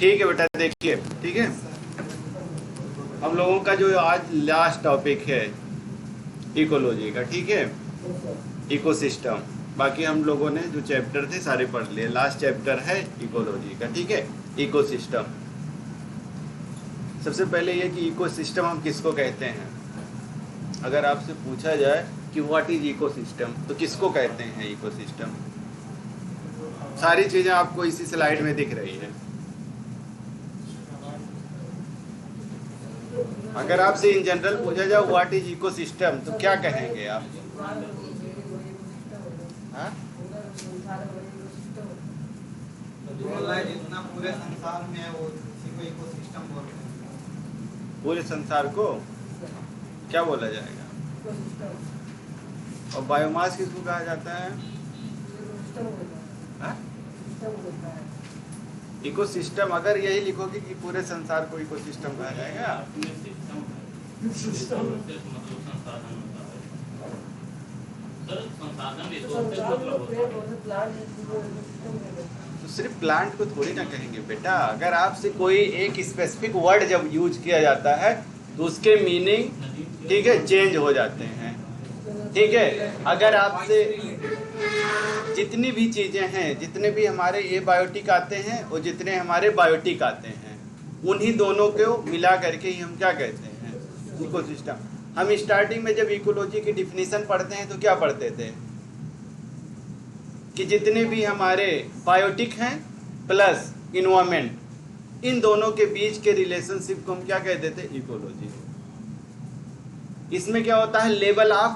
ठीक है बेटा, देखिए ठीक है, हम लोगों का जो आज लास्ट टॉपिक है इकोलॉजी का, ठीक है, इकोसिस्टम। बाकी हम लोगों ने जो चैप्टर थे सारे पढ़ लिए, लास्ट चैप्टर है इकोलॉजी का, ठीक है, इकोसिस्टम। सबसे पहले ये कि इकोसिस्टम हम किसको कहते हैं। अगर आपसे पूछा जाए कि व्हाट इज इकोसिस्टम, तो किसको कहते हैं इकोसिस्टम। सारी चीजें आपको इसी स्लाइड में दिख रही है। अगर आपसे इन जनरल पूछा जाए व्हाट इज इकोसिस्टम, तो क्या कहेंगे आप? हाँ? जितना पूरे संसार में है वो उसी को इकोसिस्टम बोलते हैं। पूरे संसार को क्या बोला जाएगा? और बायोमास किसको कहा जाता है? हाँ? इकोसिस्टम, अगर यही लिखोगे कि पूरे संसार को इकोसिस्टम कहा जाएगा, तो सिर्फ प्लांट को थोड़ी ना कहेंगे बेटा। अगर आपसे कोई एक स्पेसिफिक वर्ड जब यूज किया जाता है तो उसके मीनिंग, ठीक है, चेंज हो जाते हैं, ठीक है। अगर आपसे जितनी भी चीजें हैं, जितने भी हमारे ए बायोटिक आते हैं और जितने हमारे बायोटिक आते हैं, उन्हीं दोनों को मिला करके ही हम क्या कहते हैं? इकोसिस्टम। हम स्टार्टिंग में जब इकोलॉजी की डिफिनीशन पढ़ते हैं तो क्या पढ़ते थे कि जितने भी हमारे बायोटिक हैं प्लस इन्वायरमेंट, इन दोनों के बीच के रिलेशनशिप को हम क्या कहते थे? इकोलॉजी। इसमें क्या होता है? लेवल ऑफ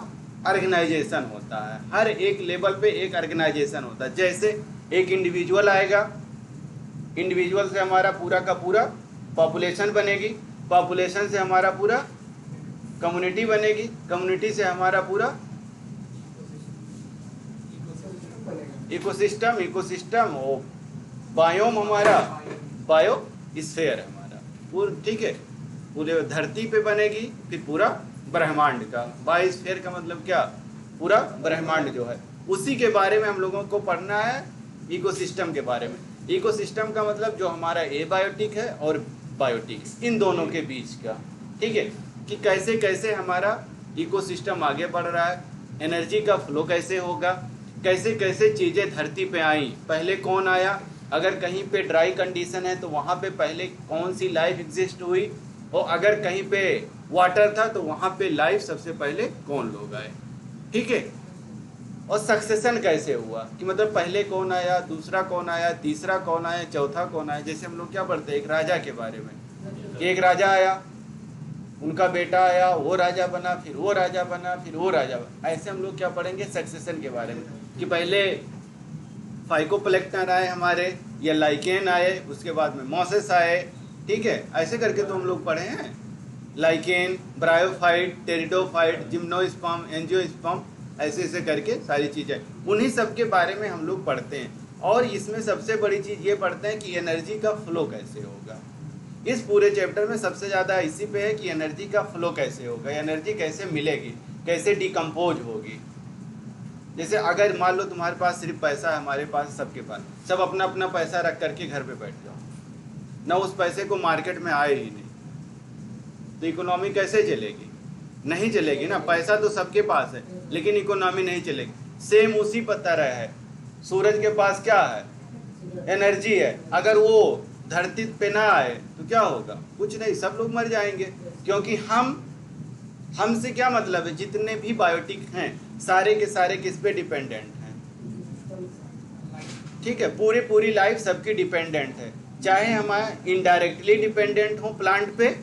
ऑर्गेनाइजेशन होता है। हर एक लेवल पे एक ऑर्गेनाइजेशन होता है। जैसे एक इंडिविजुअल आएगा, इंडिविजुअल से हमारा पूरा का पूरा पॉपुलेशन बनेगी, पॉपुलेशन से हमारा पूरा कम्युनिटी बनेगी, कम्युनिटी से हमारा पूरा इकोसिस्टम, इकोसिस्टम और बायोम, हमारा बायोस्फीयर हमारा पूरा, ठीक है, पूरे धरती पे बनेगी, फिर पूरा ब्रह्मांड का। बायोस्फीयर का मतलब क्या? पूरा ब्रह्मांड जो है, उसी के बारे में हम लोगों को पढ़ना है, इकोसिस्टम के बारे में। इकोसिस्टम का मतलब जो हमारा एबायोटिक है और बायोटिक, इन दोनों के बीच का, ठीक है, कि कैसे कैसे हमारा इकोसिस्टम आगे बढ़ रहा है, एनर्जी का फ्लो कैसे होगा, कैसे कैसे चीज़ें धरती पे आई, पहले कौन आया, अगर कहीं पे ड्राई कंडीशन है तो वहाँ पे पहले कौन सी लाइफ एग्जिस्ट हुई, और अगर कहीं पे वाटर था तो वहाँ पे लाइफ सबसे पहले कौन लोग आए, ठीक है। और सक्सेशन कैसे हुआ कि मतलब पहले कौन आया, दूसरा कौन आया, तीसरा कौन आया, चौथा कौन आया। जैसे हम लोग क्या पढ़ते हैं एक राजा के बारे में, कि एक राजा आया, उनका बेटा आया, वो राजा बना, फिर वो राजा बना, फिर वो राजा बना। ऐसे हम लोग क्या पढ़ेंगे? सक्सेशन के बारे में, कि पहले फाइकोप्लेक्टन आए हमारे, या लाइकेन आए, उसके बाद में मॉसेस आए, ठीक है। ऐसे करके तो हम लोग पढ़े हैं, lichen, bryophyte, pteridophyte, gymnosperm, angiosperm, ऐसे ऐसे करके सारी चीज़ें, उन्हीं सब के बारे में हम लोग पढ़ते हैं। और इसमें सबसे बड़ी चीज़ ये पढ़ते हैं कि एनर्जी का फ्लो कैसे होगा। इस पूरे चैप्टर में सबसे ज़्यादा इसी पे है कि एनर्जी का फ्लो कैसे होगा, एनर्जी कैसे मिलेगी, कैसे डिकम्पोज होगी। जैसे अगर मान लो तुम्हारे पास सिर्फ पैसा है, हमारे पास, सबके पास, सब अपना अपना पैसा रख करके घर पे बैठ जाओ ना, उस पैसे को मार्केट में आए ही नहीं, तो इकोनॉमी कैसे चलेगी? नहीं चलेगी ना। पैसा तो सबके पास है लेकिन इकोनॉमी नहीं चलेगी। सेम उसी पर तरह है, सूरज के पास क्या है? एनर्जी है। अगर वो धरती पे ना आए तो क्या होगा? कुछ नहीं, सब लोग मर जाएंगे। क्योंकि हमसे क्या मतलब है? जितने भी बायोटिक हैं सारे के सारे किस पे डिपेंडेंट हैं? ठीक है, पूरी लाइफ सबकी डिपेंडेंट है। चाहे हम इनडायरेक्टली डिपेंडेंट हो प्लांट पे,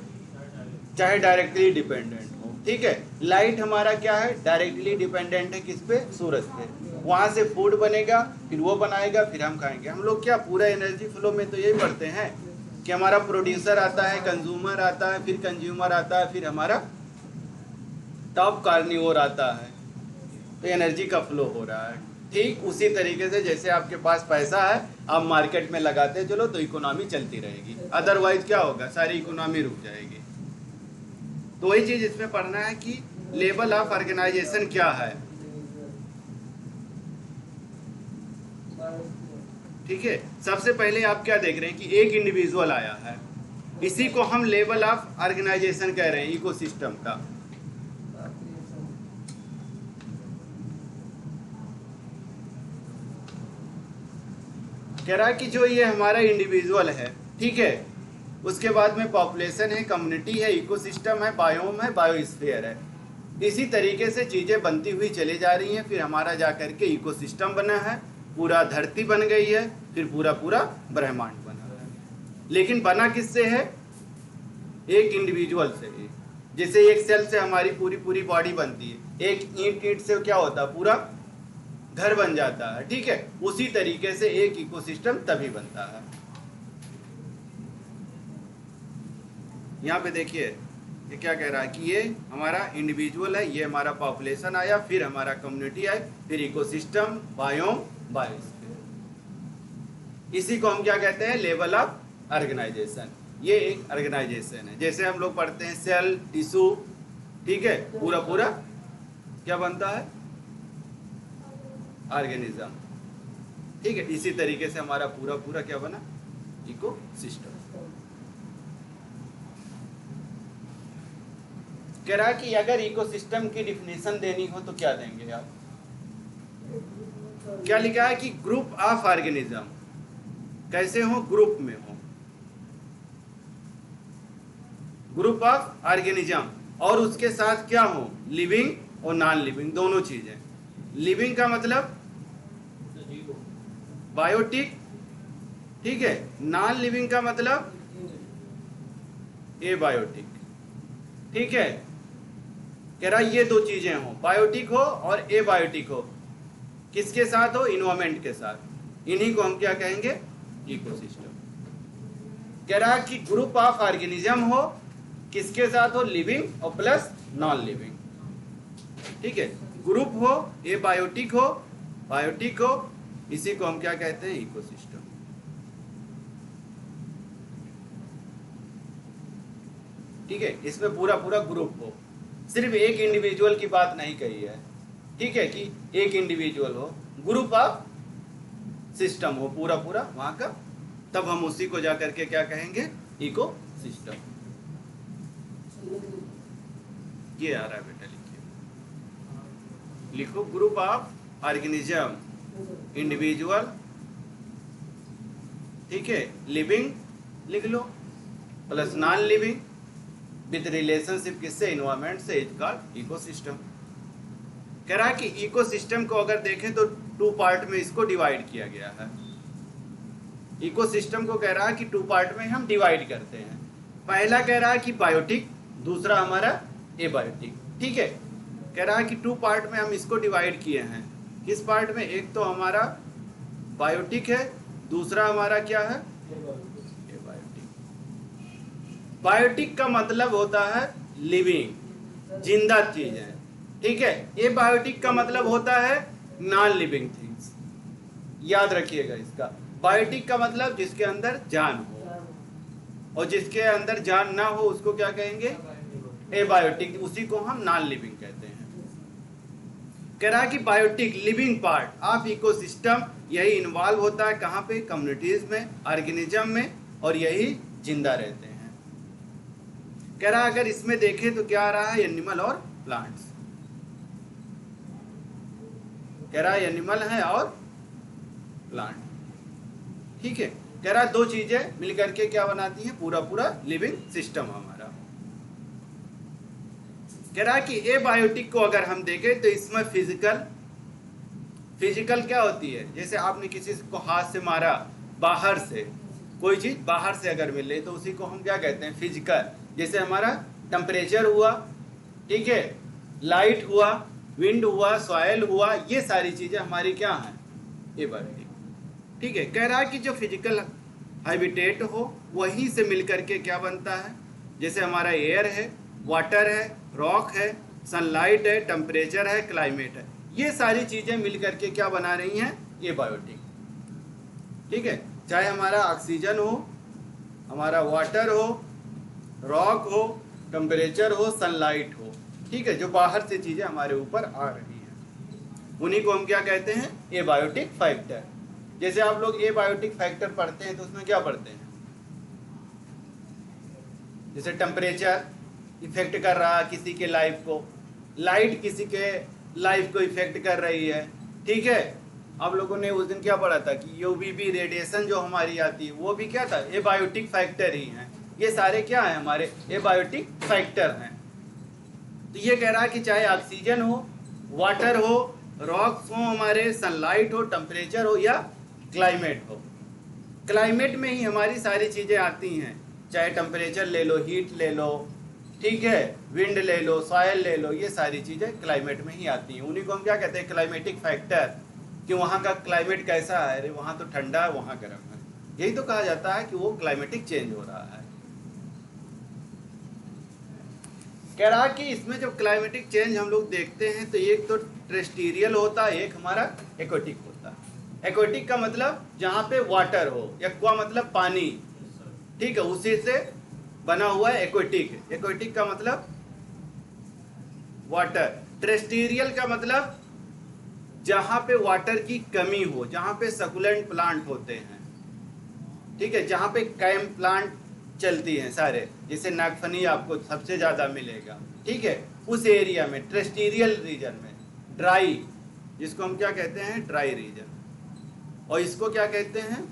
चाहे डायरेक्टली डिपेंडेंट हो, ठीक है। लाइट हमारा क्या है? डायरेक्टली डिपेंडेंट है किस पे? सूरज पे। वहाँ से फूड बनेगा, फिर वो बनाएगा, फिर हम खाएंगे। हम लोग क्या पूरा एनर्जी फ्लो में तो यही पढ़ते हैं कि हमारा प्रोड्यूसर आता है, कंज्यूमर आता है, फिर कंज्यूमर आता है, फिर हमारा टॉप कार्निवोर आता है, तो एनर्जी का फ्लो हो रहा है। ठीक उसी तरीके से जैसे आपके पास पैसा है, आप मार्केट में लगाते चलो तो इकोनॉमी चलती रहेगी, अदरवाइज क्या होगा? सारी इकोनॉमी रुक जाएगी। तो वही चीज इसमें पढ़ना है कि लेवल ऑफ ऑर्गेनाइजेशन क्या है। ठीक है, सबसे पहले आप क्या देख रहे हैं कि एक इंडिविजुअल आया है, इसी को हम लेवल ऑफ ऑर्गेनाइजेशन कह रहे हैं इकोसिस्टम का। कह रहा है कि जो ये हमारा इंडिविजुअल है, ठीक है, उसके बाद में पॉपुलेशन है, कम्युनिटी है, इकोसिस्टम है, बायोम है, बायोस्फीयर है। इसी तरीके से चीज़ें बनती हुई चली जा रही हैं, फिर हमारा जा करके इकोसिस्टम बना है, पूरा धरती बन गई है, फिर पूरा पूरा ब्रह्मांड बना है। लेकिन बना किससे है? एक इंडिविजुअल से। जैसे एक सेल से हमारी पूरी पूरी बॉडी बनती है, एक ईंट से क्या होता है, पूरा घर बन जाता है, ठीक है। उसी तरीके से एक इकोसिस्टम तभी बनता है। यहाँ पे देखिए ये क्या कह रहा है कि ये हमारा इंडिविजुअल है, ये हमारा पॉपुलेशन आया, फिर हमारा कम्युनिटी आया, फिर इकोसिस्टम, बायोम, बायोस्फीयर। इसी को हम क्या कहते हैं? Level of organisation. ये एक ऑर्गेनाइजेशन है। जैसे हम लोग पढ़ते हैं सेल, टिश्यू, ठीक है, पूरा पूरा क्या बनता है? ऑर्गेनिज्म, ठीक है। इसी तरीके से हमारा पूरा पूरा क्या बना? इकोसिस्टम। कह रहा कि अगर इकोसिस्टम की डिफिनेशन देनी हो तो क्या देंगे आप? क्या लिखा है कि ग्रुप ऑफ ऑर्गेनिज्म। कैसे हो? ग्रुप में हो, ग्रुप ऑफ ऑर्गेनिज्म, और उसके साथ क्या हो? लिविंग और नॉन लिविंग दोनों चीजें। लिविंग का मतलब बायोटिक, ठीक है। नॉन लिविंग का मतलब एबायोटिक, ठीक है। कह रहा ये दो चीजें हो, बायोटिक हो और एबायोटिक हो। किसके साथ हो? इन्वायरमेंट के साथ। इन्हीं को हम क्या कहेंगे? इकोसिस्टम। कह रहा कि ग्रुप ऑफ ऑर्गेनिज्म हो, किसके साथ हो? लिविंग और प्लस नॉन लिविंग, ठीक है। ग्रुप हो, एबायोटिक हो, बायोटिक हो, इसी को हम क्या कहते हैं? इकोसिस्टम। ठीक है, इसमें पूरा पूरा ग्रुप हो, सिर्फ एक इंडिविजुअल की बात नहीं कही है, ठीक है, कि एक इंडिविजुअल हो, ग्रुप ऑफ सिस्टम हो पूरा पूरा वहां का, तब हम उसी को जाकर के क्या कहेंगे? इकोसिस्टम। ये आ रहा है बेटा, लिखिए, लिखो ग्रुप ऑफ ऑर्गेनिज्म, इंडिविजुअल, ठीक है, लिविंग लिख लो, plus non living with relationship किससे? इन्वायरमेंट से, इज कॉल्ड इकोसिस्टम। कह रहा है कि इकोसिस्टम को अगर देखें तो टू पार्ट में इसको डिवाइड किया गया है। इकोसिस्टम को कह रहा है कि टू पार्ट में हम डिवाइड करते हैं। पहला कह रहा है कि बायोटिक, दूसरा हमारा एबायोटिक, ठीक है। कह रहा है कि टू पार्ट में हम इसको डिवाइड किए हैं। किस पार्ट में? एक तो हमारा बायोटिक है, दूसरा हमारा क्या है? एबायोटिक। बायोटिक का मतलब होता है लिविंग, जिंदा चीजें, ठीक है। एबायोटिक का मतलब होता है नॉन लिविंग थिंग्स। याद रखिएगा इसका। बायोटिक का मतलब जिसके अंदर जान हो, और जिसके अंदर जान ना हो उसको क्या कहेंगे? एबायोटिक। उसी को हम नॉन लिविंग कहते हैं। कह रहा है कि biotic, living part of ecosystem, यही इन्वॉल्व होता है कहाँ पे? कम्युनिटीज में, ऑर्गेनिज्म में, और यही जिंदा रहते हैं। कह रहा है अगर इसमें देखें तो क्या आ रहा है? एनिमल और प्लांट्स। कह रहा है एनिमल है और प्लांट, ठीक है। कह रहा है दो चीजें मिलकर के क्या बनाती हैं? पूरा पूरा लिविंग सिस्टम हमारा। कह रहा है कि एबायोटिक को अगर हम देखें तो इसमें फिजिकल क्या होती है? जैसे आपने किसी को हाथ से मारा, बाहर से कोई चीज बाहर से अगर मिल रही तो उसी को हम क्या कहते हैं? फिजिकल। जैसे हमारा टेम्परेचर हुआ, ठीक है, लाइट हुआ, विंड हुआ, सॉइल हुआ, ये सारी चीजें हमारी क्या हैं? एबायोटिक, ठीक है। कह रहा है कि जो फिजिकल हैबिटेट हो वहीं से मिलकर के क्या बनता है? जैसे हमारा एयर है, वाटर है, रॉक है, सनलाइट है, टेम्परेचर है, क्लाइमेट है, ये सारी चीजें मिलकर के क्या बना रही हैं? एबायोटिक, ठीक है। चाहे हमारा ऑक्सीजन हो, हमारा वाटर हो, रॉक हो, टेम्परेचर हो, सनलाइट हो, ठीक है, जो बाहर से चीजें हमारे ऊपर आ रही हैं, उन्हीं को हम क्या कहते हैं? Abiotic factor. जैसे आप लोग एबायोटिक फैक्टर पढ़ते हैं तो उसमें क्या पढ़ते हैं, जैसे टेम्परेचर इफेक्ट कर रहा है किसी के लाइफ को, लाइट किसी के लाइफ को इफेक्ट कर रही है, ठीक है। आप लोगों ने उस दिन क्या पढ़ा था कि यूवीबी रेडिएशन जो हमारी आती है वो भी क्या था, एबायोटिक फैक्टर ही है। ये सारे क्या है, हमारे एबायोटिक फैक्टर हैं। तो ये कह रहा है कि चाहे ऑक्सीजन हो, वाटर हो, रॉक्स हो, हमारे सनलाइट हो, टेम्परेचर हो या क्लाइमेट हो, क्लाइमेट में ही हमारी सारी चीज़ें आती हैं। चाहे टेम्परेचर ले लो, हीट ले लो, ठीक है, विंड ले लो, सॉयल ले लो, ये सारी चीज़ें क्लाइमेट में ही आती हैं। उन्हीं को हम क्या कहते हैं, क्लाइमेटिक फैक्टर, कि वहाँ का क्लाइमेट कैसा है, अरे वहाँ तो ठंडा है, वहाँ गर्म है, यही तो कहा जाता है कि वो क्लाइमेटिक चेंज हो रहा है। कह रहा कि इसमें जब क्लाइमेटिक चेंज हम लोग देखते हैं तो एक तो टेरेस्ट्रियल होता है, एक हमारा एक्वेटिक होता है। एक्वेटिक का मतलब जहाँ पे वाटर हो, एक्वा मतलब पानी, ठीक है, उसी से बना हुआ है एक्वेटिक। एक्वेटिक का मतलब वाटर। टेरेस्ट्रियल का मतलब जहाँ पे वाटर की कमी हो, जहाँ पे सकुलेंट प्लांट होते हैं, ठीक है, जहाँ पे कैम प्लांट चलती हैं सारे, जैसे नागफनी आपको सबसे ज़्यादा मिलेगा, ठीक है, उस एरिया में टेरेस्ट्रियल रीजन में, ड्राई, जिसको हम क्या कहते हैं, ड्राई रीजन, और इसको क्या कहते हैं,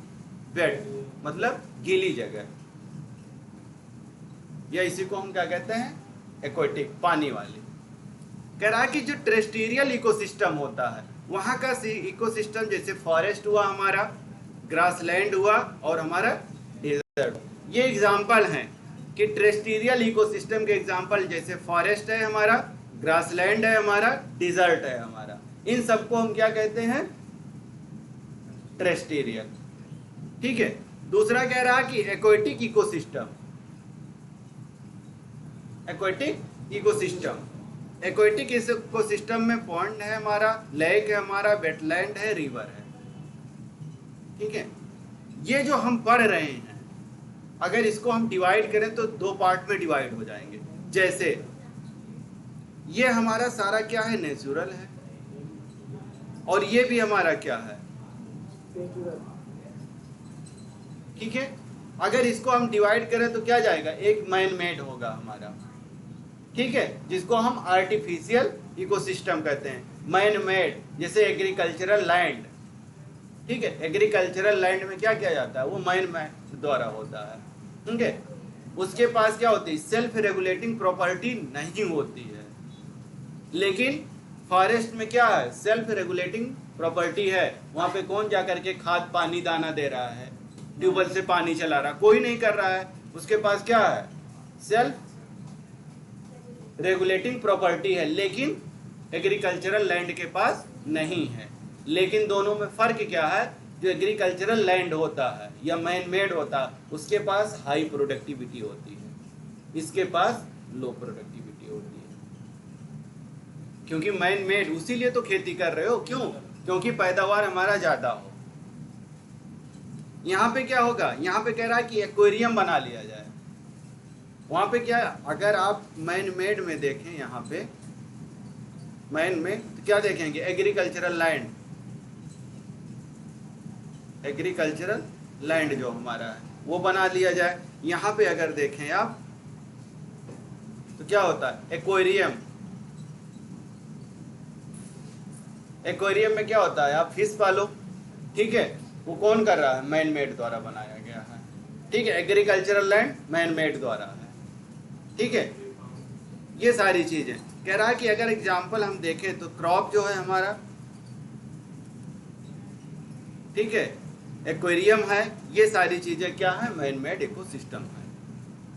वेट, मतलब गीली जगह, या इसी को हम क्या कहते हैं, एक्वेटिक, पानी वाली। कह रहा है कि जो टेरेस्ट्रियल इकोसिस्टम होता है वहाँ का इकोसिस्टम, जैसे फॉरेस्ट हुआ हमारा, ग्रासलैंड हुआ और हमारा डेजर्ट, ये एग्जाम्पल हैं कि टेरेस्ट्रियल इकोसिस्टम के एग्जाम्पल, जैसे फॉरेस्ट है हमारा, ग्रासलैंड है हमारा, डेजर्ट है हमारा, इन सबको हम क्या कहते हैं, टेरेस्ट्रियल, ठीक है। दूसरा कह रहा कि aquatic ecosystem, aquatic ecosystem, aquatic ecosystem में पॉन्ड है हमारा, लेक है हमारा, वेटलैंड है, रिवर है, ठीक है। ये जो हम पढ़ रहे हैं, अगर इसको हम डिवाइड करें तो दो पार्ट में डिवाइड हो जाएंगे। जैसे ये हमारा सारा क्या है, नेचुरल है, और ये भी हमारा क्या है, ठीक है। अगर इसको हम डिवाइड करें तो क्या जाएगा, एक मैन मेड होगा हमारा, ठीक है, जिसको हम आर्टिफिशियल इकोसिस्टम कहते हैं, मैन मेड। जैसे एग्रीकल्चरल लैंड, ठीक है, एग्रीकल्चरल लैंड में क्या किया जाता है, वो मैन मेड द्वारा होता है, ठीक है। उसके पास क्या होती है, सेल्फ रेगुलेटिंग प्रॉपर्टी नहीं होती है। लेकिन फॉरेस्ट में क्या है, सेल्फ रेगुलेटिंग प्रॉपर्टी है। वहाँ पे कौन जा करके खाद पानी दाना दे रहा है, ट्यूबवेल से पानी चला रहा, कोई नहीं कर रहा है। उसके पास क्या है, सेल्फ रेगुलेटिंग प्रॉपर्टी है, लेकिन एग्रीकल्चरल लैंड के पास नहीं है। लेकिन दोनों में फर्क क्या है, जो एग्रीकल्चरल लैंड होता है या मैन मेड होता है, उसके पास हाई प्रोडक्टिविटी होती है, इसके पास लो प्रोडक्टिविटी होती है। क्योंकि मैन मेड, उसीलिए तो खेती कर रहे हो, क्यों, क्योंकि पैदावार हमारा ज्यादा हो। यहाँ पे क्या होगा, यहाँ पे कह रहा है कि एक्वेरियम बना लिया जाए। वहाँ पे क्या, अगर आप मैन मेड में देखें, यहाँ पे मैन में तो क्या देखेंगे, एग्रीकल्चरल लैंड, एग्रीकल्चरल लैंड जो हमारा है वो बना लिया जाए। यहाँ पे अगर देखें आप तो क्या होता है, एक्वेरियम, एक्वेरियम में क्या होता है, आप फिश पालो, ठीक है, वो कौन कर रहा है, मैन मेड द्वारा बनाया गया है, ठीक है। एग्रीकल्चरल लैंड मैन मेड द्वारा है, ठीक है। ये सारी चीजें कह रहा है कि अगर एग्जाम्पल हम देखें तो क्रॉप जो है हमारा, ठीक है, एक्वेरियम है, ये सारी चीजें क्या है, मैन मेड इकोसिस्टम है,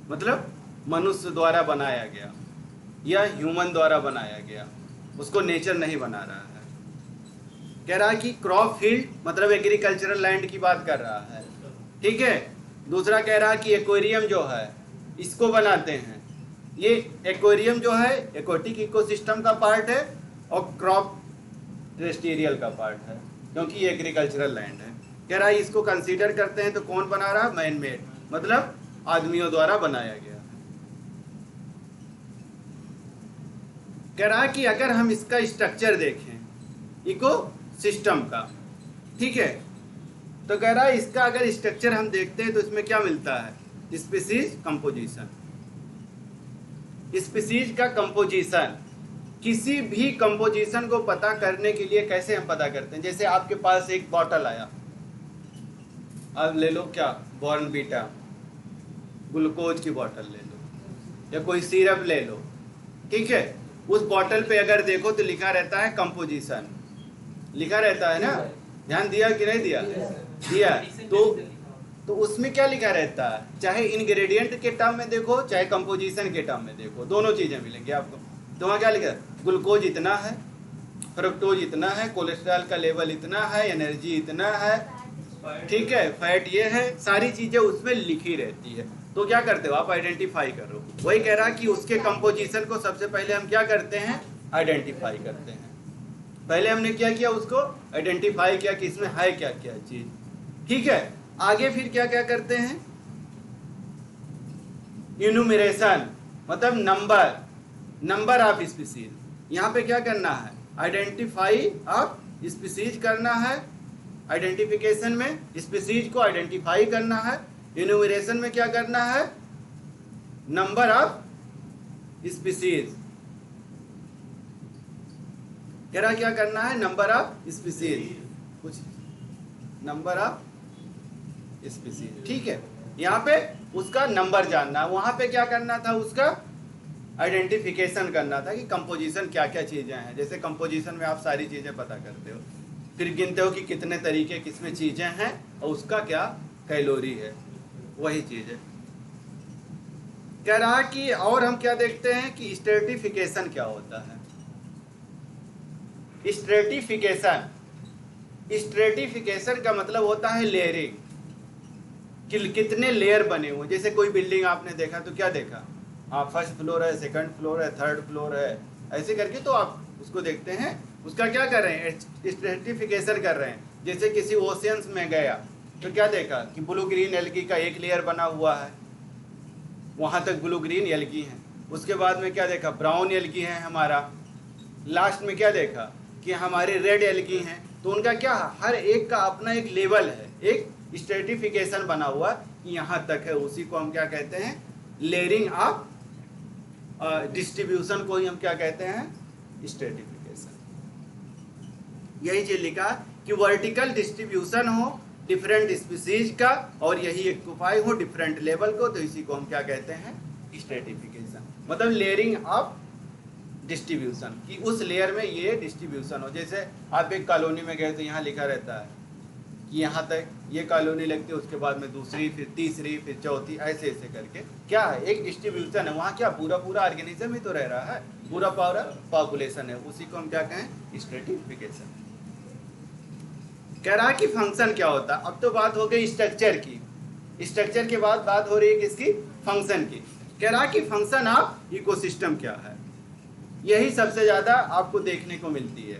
मतलब मनुष्य द्वारा बनाया गया या ह्यूमन द्वारा बनाया गया, उसको नेचर नहीं बना रहा है। कह रहा है कि क्रॉप फील्ड मतलब एग्रीकल्चरल लैंड की बात कर रहा है, ठीक है। दूसरा कह रहा है कि एक्वेरियम जो है इसको बनाते हैं, ये एक्वेरियम जो है एक्वेटिक इकोसिस्टम का पार्ट है और क्रॉप टेरेस्ट्रियल का पार्ट है, क्योंकि ये एग्रीकल्चरल लैंड है। कह रहा है इसको कंसीडर करते हैं तो कौन बना रहा, मैन मेड, मतलब आदमियों द्वारा बनाया गया। कह रहा है कि अगर हम इसका स्ट्रक्चर देखें इको सिस्टम का, ठीक है, तो कह रहा है इसका अगर स्ट्रक्चर हम देखते हैं तो इसमें क्या मिलता है, स्पीसीज कंपोजिशन। स्पीसीज का कंपोजिशन, किसी भी कंपोजिशन को पता करने के लिए कैसे हम पता करते हैं, जैसे आपके पास एक बॉटल आया, अब ले लो क्या, बॉर्नवीटा, ग्लूकोज की बॉटल ले लो या कोई सिरप ले लो, ठीक है। उस बॉटल पे अगर देखो तो लिखा रहता है कंपोजिशन, लिखा रहता है ना, ध्यान दिया कि नहीं दिया, दिया। तो उसमें क्या लिखा रहता है, चाहे इंग्रेडिएंट के टर्म में देखो चाहे कंपोजिशन के टर्म में देखो, दोनों चीजें मिलेंगी आपको। तो वहाँ क्या लिखा है, ग्लूकोज इतना है, फ्रक्टोज इतना है, कोलेस्ट्रॉल का लेवल इतना है, एनर्जी इतना है, ठीक है, फैट ये है, सारी चीजें उसमें लिखी रहती है। तो क्या करते हो आप, आइडेंटिफाई करो। वही कह रहा कि उसके कंपोजिशन को सबसे पहले हम क्या करते हैं, आइडेंटिफाई करते हैं। पहले हमने क्या किया, उसको आइडेंटिफाई किया कि इसमें है क्या क्या चीज, ठीक है। आगे फिर क्या क्या करते हैं, इनुमरेशन, मतलब नंबर ऑफ स्पीसीज। यहाँ पे क्या करना है, आइडेंटिफाई ऑफ स्पीसीज करना है, आइडेंटिफिकेशन में स्पीसीज को आइडेंटिफाई करना है, इनुमरेशन में क्या करना है, नंबर ऑफ स्पीसीज। कह रहा क्या करना है, नंबर ऑफ स्पीसीज, कुछ नंबर ऑफ स्पीसीज, ठीक है। यहाँ पे उसका नंबर जानना, वहां पे क्या करना था, उसका आइडेंटिफिकेशन करना था कि कंपोजिशन क्या क्या चीजें हैं। जैसे कंपोजिशन में आप सारी चीजें पता करते हो, फिर गिनते हो कि कितने तरीके किसमें चीजें हैं और उसका क्या कैलोरी है, वही चीज है। कह रहा कि और हम क्या देखते हैं कि स्ट्रेटिफिकेशन क्या होता है। स्ट्रेटिफिकेशन का मतलब होता है लेयरिंग, कि कितने लेयर बने हुए। जैसे कोई बिल्डिंग आपने देखा तो क्या देखा, हाँ फर्स्ट फ्लोर है, सेकंड फ्लोर है, थर्ड फ्लोर है, ऐसे करके तो आप उसको देखते हैं, उसका क्या कर रहे हैं, स्ट्रेटिफिकेशन कर रहे हैं। जैसे किसी ओशियंस में गया तो क्या देखा कि ब्लू ग्रीन एल्गी का एक लेयर बना हुआ है, वहां तक ब्लू ग्रीन एल्गी है। उसके बाद में क्या देखा, ब्राउन एल्गी है हमारा। लास्ट में क्या देखा कि हमारे रेड एल्गी हैं। तो उनका क्या, हर एक का अपना एक लेवल है, एक स्ट्रेटिफिकेशन बना हुआ कि यहाँ तक है, उसी को हम क्या कहते हैं, लेयरिंग ऑफ डिस्ट्रीब्यूशन को ही हम क्या कहते हैं, स्ट्रेटिफिकेशन। यही चीज लिखा कि वर्टिकल डिस्ट्रीब्यूशन हो डिफरेंट स्पीसीज का, और यही ऑक्यूपाई हो डिफरेंट लेवल को, तो इसी को हम क्या कहते हैं, स्ट्रेटिफिकेशन। मतलब लेयरिंग ऑफ डिस्ट्रीब्यूशन, कि उस लेयर में ये डिस्ट्रीब्यूशन हो। जैसे आप एक कॉलोनी में गए तो यहाँ लिखा रहता है कि यहाँ तक ये कॉलोनी लगती है, उसके बाद में दूसरी, फिर तीसरी, फिर चौथी, ऐसे ऐसे करके क्या है, एक डिस्ट्रीब्यूशन है। वहाँ क्या पूरा ऑर्गेनिज्म ही तो रह रहा है, पूरा पॉपुलेशन है, उसी को हम क्या कहें, स्ट्रेटिफिकेशन। कह रहा कि फंक्शन क्या होता है। अब तो बात हो गई स्ट्रक्चर की, स्ट्रक्चर के बाद बात हो रही है किसकी, फंक्शन की। कह रहा कि फंक्शन ऑफ इकोसिस्टम क्या है। यही सबसे ज्यादा आपको देखने को मिलती है,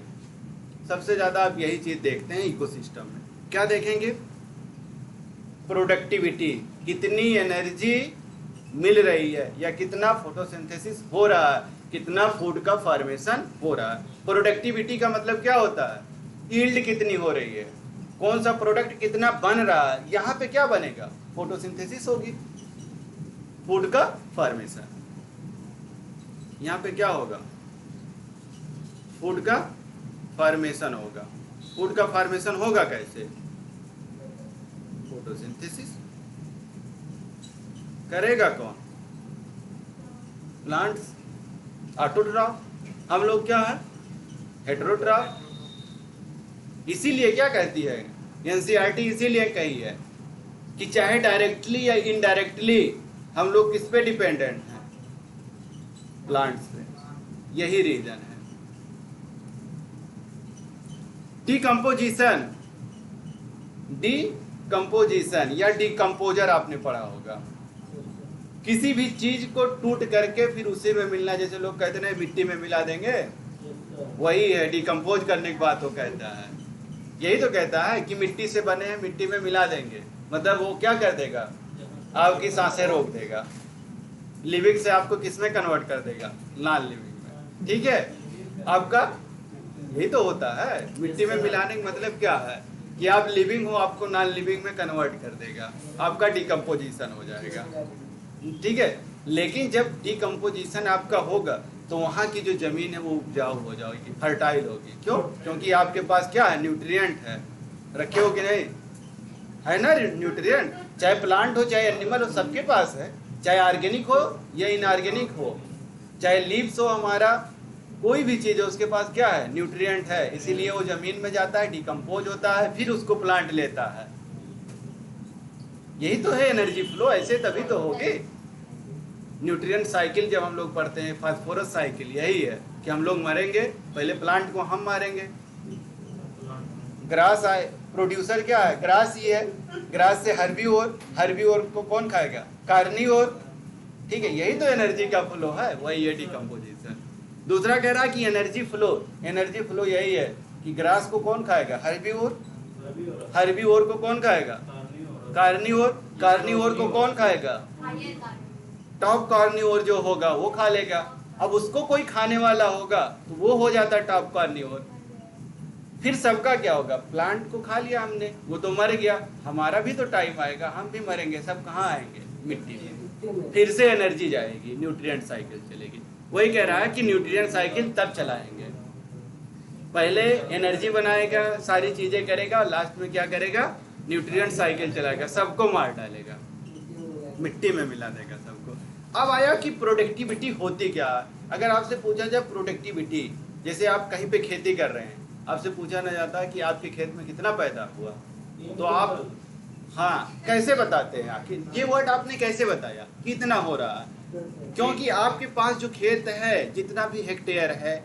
सबसे ज्यादा आप यही चीज देखते हैं इकोसिस्टम में। क्या देखेंगे, प्रोडक्टिविटी, कितनी एनर्जी मिल रही है या कितना फोटोसिंथेसिस हो रहा है, कितना फूड का फॉर्मेशन हो रहा है। प्रोडक्टिविटी का मतलब क्या होता है, यील्ड कितनी हो रही है, कौन सा प्रोडक्ट कितना बन रहा है। यहाँ पे क्या बनेगा, फोटोसिंथेसिस होगी, फूड का फॉर्मेशन। यहाँ पे क्या होगा, फूड का फॉर्मेशन होगा। फूड का फॉर्मेशन होगा कैसे, फोटोसिंथेसिस। करेगा कौन, प्लांट्स। ऑटोट्रॉफ, हम लोग क्या है, हेटेरोट्रॉफ। इसीलिए क्या कहती है एनसीईआरटी, इसीलिए कही है कि चाहे डायरेक्टली या इनडायरेक्टली हम लोग किस पे डिपेंडेंट हैं, प्लांट्स पे। यही रीजन है। डिकम्पोजिशन, डिकम्पोजिशन या डिकम्पोजर आपने पढ़ा होगा, किसी भी चीज को टूट करके फिर उसी में मिलना। जैसे लोग कहते हैं मिट्टी में मिला देंगे, वही है डिकम्पोज करने की बात वो कहता है। यही तो कहता है कि मिट्टी से बने हैं, मिट्टी में मिला देंगे, मतलब वो क्या कर देगा, आपकी सांसें रोक देगा। लिविंग से आपको किसमें कन्वर्ट कर देगा, नॉन लिविंग में, ठीक है। आपका यही तो होता है, मिट्टी में मिलाने का मतलब क्या है कि आप लिविंग हो, आपको नॉन लिविंग में कन्वर्ट कर देगा, आपका डिकम्पोजिशन हो जाएगा। ठीक है, लेकिन जब डिकम्पोजिशन आपका होगा तो वहाँ की जो जमीन है वो उपजाऊ हो जाएगी, फर्टाइल होगी। क्यों? क्योंकि आपके पास क्या है, न्यूट्रिएंट है, रखे हो कि नहीं, है ना न्यूट्रिएंट, चाहे प्लांट हो चाहे एनिमल हो, सबके पास है, चाहे ऑर्गेनिक हो या इनऑर्गेनिक हो, चाहे लीव्स हो, हमारा कोई भी चीज है उसके पास क्या है, न्यूट्रिएंट है, इसीलिए वो जमीन में जाता है, डिकम्पोज होता है, फिर उसको प्लांट लेता है। यही तो है एनर्जी फ्लो, ऐसे तभी तो होगी। न्यूट्रिएंट साइकिल जब हम लोग पढ़ते हैं, फास्फोरस साइकिल, यही है कि हम लोग मरेंगे, पहले प्लांट को हम मारेंगे, ग्रास आए, प्रोड्यूसर क्या है, ग्रास ही है, ग्रास से हर्बीवोर, हर्बीवोर को कौन खाएगा, कार्निवोर। ठीक है, यही तो एनर्जी का फ्लो है, वही है डिकम्पोजिशन। दूसरा कह रहा है कि एनर्जी फ्लो यही है कि ग्रास को कौन खाएगा, हर्बीवोर, हर्बीवोर को कौन खाएगा, कार्निवोर, कार्निवोर को कौन खाएगा, टॉप कार्निवोर जो होगा वो खा लेगा। अब उसको कोई खाने वाला होगा तो वो हो जाता है टॉप कार्निवोर। फिर सबका क्या होगा, प्लांट को खा लिया हमने, वो तो मर गया, हमारा भी तो टाइम आएगा, हम भी मरेंगे, सब कहाँ आएंगे, मिट्टी में, फिर से एनर्जी जाएगी, न्यूट्रिएंट साइकिल चलेगी। वही कह रहा है कि न्यूट्रिएंट साइकिल तब चलाएंगे, पहले एनर्जी बनाएगा, सारी चीजें करेगा, और लास्ट में क्या करेगा, न्यूट्रिएंट साइकिल चलाएगा, सबको मार डालेगा, मिट्टी में मिला देगा सबको। अब आया कि प्रोडक्टिविटी होती क्या है। अगर आपसे पूछा जाए प्रोडक्टिविटी, जैसे आप कहीं पे खेती कर रहे हैं, आपसे पूछा ना जाता है कि आपके खेत में कितना पैदा हुआ, तो आप हाँ कैसे बताते हैं, आखिर ये वर्ड आपने कैसे बताया कि इतना हो रहा है, क्योंकि आपके पास जो खेत है, जितना भी हेक्टेयर है,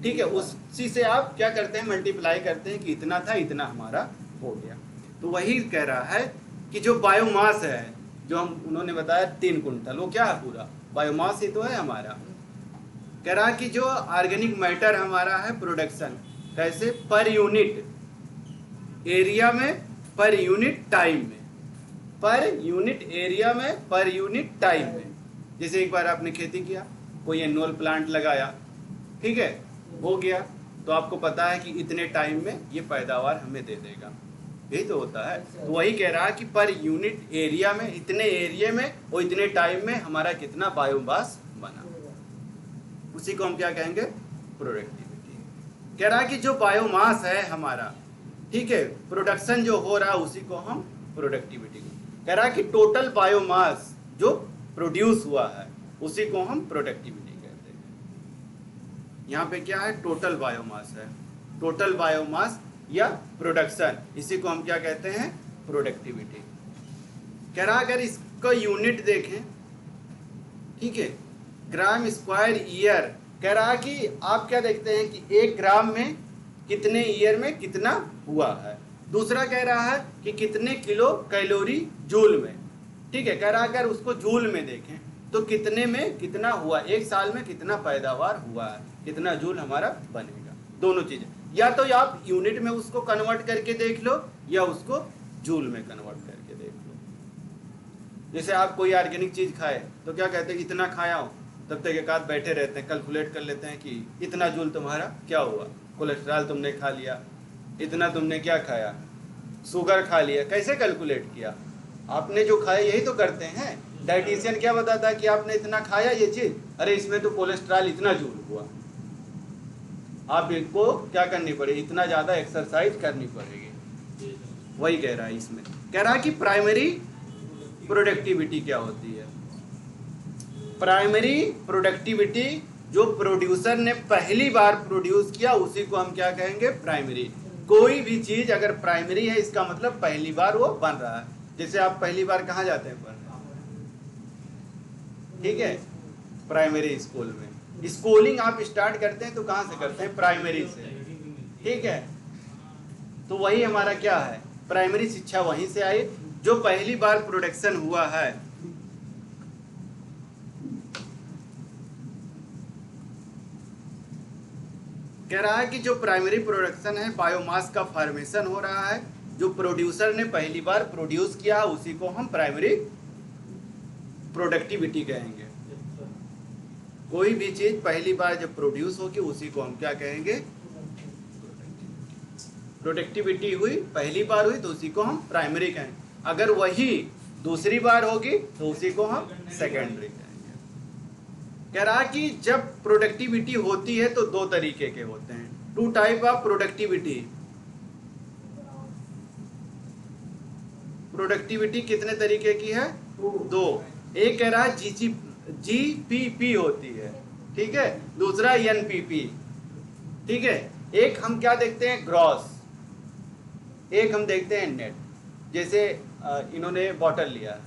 ठीक है, उसी से आप क्या करते हैं, मल्टीप्लाई करते हैं कि इतना था, इतना हमारा हो गया। तो वही कह रहा है कि जो बायोमास है, जो हम उन्होंने बताया 3 कुंटल, वो क्या है, पूरा बायोमास ही तो है हमारा। कह रहा है कि जो ऑर्गेनिक मैटर हमारा है, प्रोडक्शन कैसे, पर यूनिट एरिया में, पर यूनिट टाइम में, पर यूनिट एरिया में, पर यूनिट टाइम में। जैसे एक बार आपने खेती किया, कोई एनुअल प्लांट लगाया, ठीक है, हो गया, तो आपको पता है कि इतने टाइम में ये पैदावार हमें दे देगा, यही तो होता है। तो वही कह रहा है कि पर यूनिट एरिया में, इतने एरिया में और इतने टाइम में हमारा कितना बायोमास बना, उसी को हम क्या कहेंगे, प्रोडक्टिविटी। कह रहा है कि जो बायोमास है हमारा, ठीक है, प्रोडक्शन जो हो रहा है, उसी को हम प्रोडक्टिविटी कह रहा है कि टोटल बायोमास जो प्रोड्यूस हुआ है, उसी को हम प्रोडक्टिविटी कहते हैं। यहाँ पे क्या है, टोटल बायोमास है, टोटल बायोमास या प्रोडक्शन, इसी को हम क्या कहते हैं, प्रोडक्टिविटी। कह रहा अगर इसका यूनिट देखें, ठीक है, ग्राम स्क्वायर ईयर, कह रहा कि आप क्या देखते हैं कि 1 ग्राम में कितने ईयर में कितना हुआ है। दूसरा कह रहा है कि कितने किलो कैलोरी जूल में, ठीक है, कह रहा अगर उसको जूल में देखें तो कितने में कितना हुआ, 1 साल में कितना पैदावार हुआ है, कितना जूल हमारा बनेगा। दोनों चीजें, या तो आप यूनिट में उसको कन्वर्ट करके देख लो, या उसको जूल में कन्वर्ट करके देख लो। जैसे आप कोई ऑर्गेनिक चीज खाए तो क्या कहते हैं, इतना खाया हो, तब तक एक आध बैठे रहते हैं, कैलकुलेट कर लेते हैं कि इतना जूल तुम्हारा क्या हुआ, कोलेस्ट्रॉल तुमने खा लिया, इतना तुमने क्या खाया, शुगर खा लिया, कैसे कैलकुलेट किया, आपने जो खाया, यही तो करते हैं। डाइटिशियन क्या बताता है कि आपने इतना खाया ये चीज, अरे इसमें तो कोलेस्ट्रॉल इतना जूल हुआ, आप इनको क्या करनी पड़ेगी, इतना ज्यादा एक्सरसाइज करनी पड़ेगी। वही कह रहा है इसमें, कह रहा है कि प्राइमरी प्रोडक्टिविटी क्या होती है। प्राइमरी प्रोडक्टिविटी, जो प्रोड्यूसर ने पहली बार प्रोड्यूस किया, उसी को हम क्या कहेंगे, प्राइमरी। कोई भी चीज अगर प्राइमरी है, इसका मतलब पहली बार वो बन रहा है। जैसे आप पहली बार कहाँ जाते हैं पढ़ने, ठीक है, प्राइमरी स्कूल में। स्कूलिंग आप स्टार्ट करते हैं तो कहाँ से करते हैं, प्राइमरी से, ठीक है। तो वही हमारा क्या है, प्राइमरी शिक्षा वहीं से आई, जो पहली बार प्रोडक्शन हुआ है। कह रहा है कि जो प्राइमरी प्रोडक्शन है, बायोमास का फॉर्मेशन हो रहा है, जो प्रोड्यूसर ने पहली बार प्रोड्यूस किया, उसी को हम प्राइमरी प्रोडक्टिविटी कहेंगे। कोई भी चीज पहली बार जब प्रोड्यूस होगी, उसी को हम क्या कहेंगे, प्रोडक्टिविटी हुई, पहली बार हुई तो उसी को हम प्राइमरी कहेंगे, अगर वही दूसरी बार होगी तो उसी को हम सेकेंडरी कहेंगे। कह रहा कि जब प्रोडक्टिविटी होती है तो दो तरीके के होते हैं, two type of productivity. Productivity कितने तरीके की है? दो। एक कह रहा है जीपीपी होती है, ठीक है, दूसरा एनपीपी, ठीक है। एक हम क्या देखते हैं? ग्रॉस, एक हम देखते हैं नेट। जैसे इन्होंने बॉटल लिया,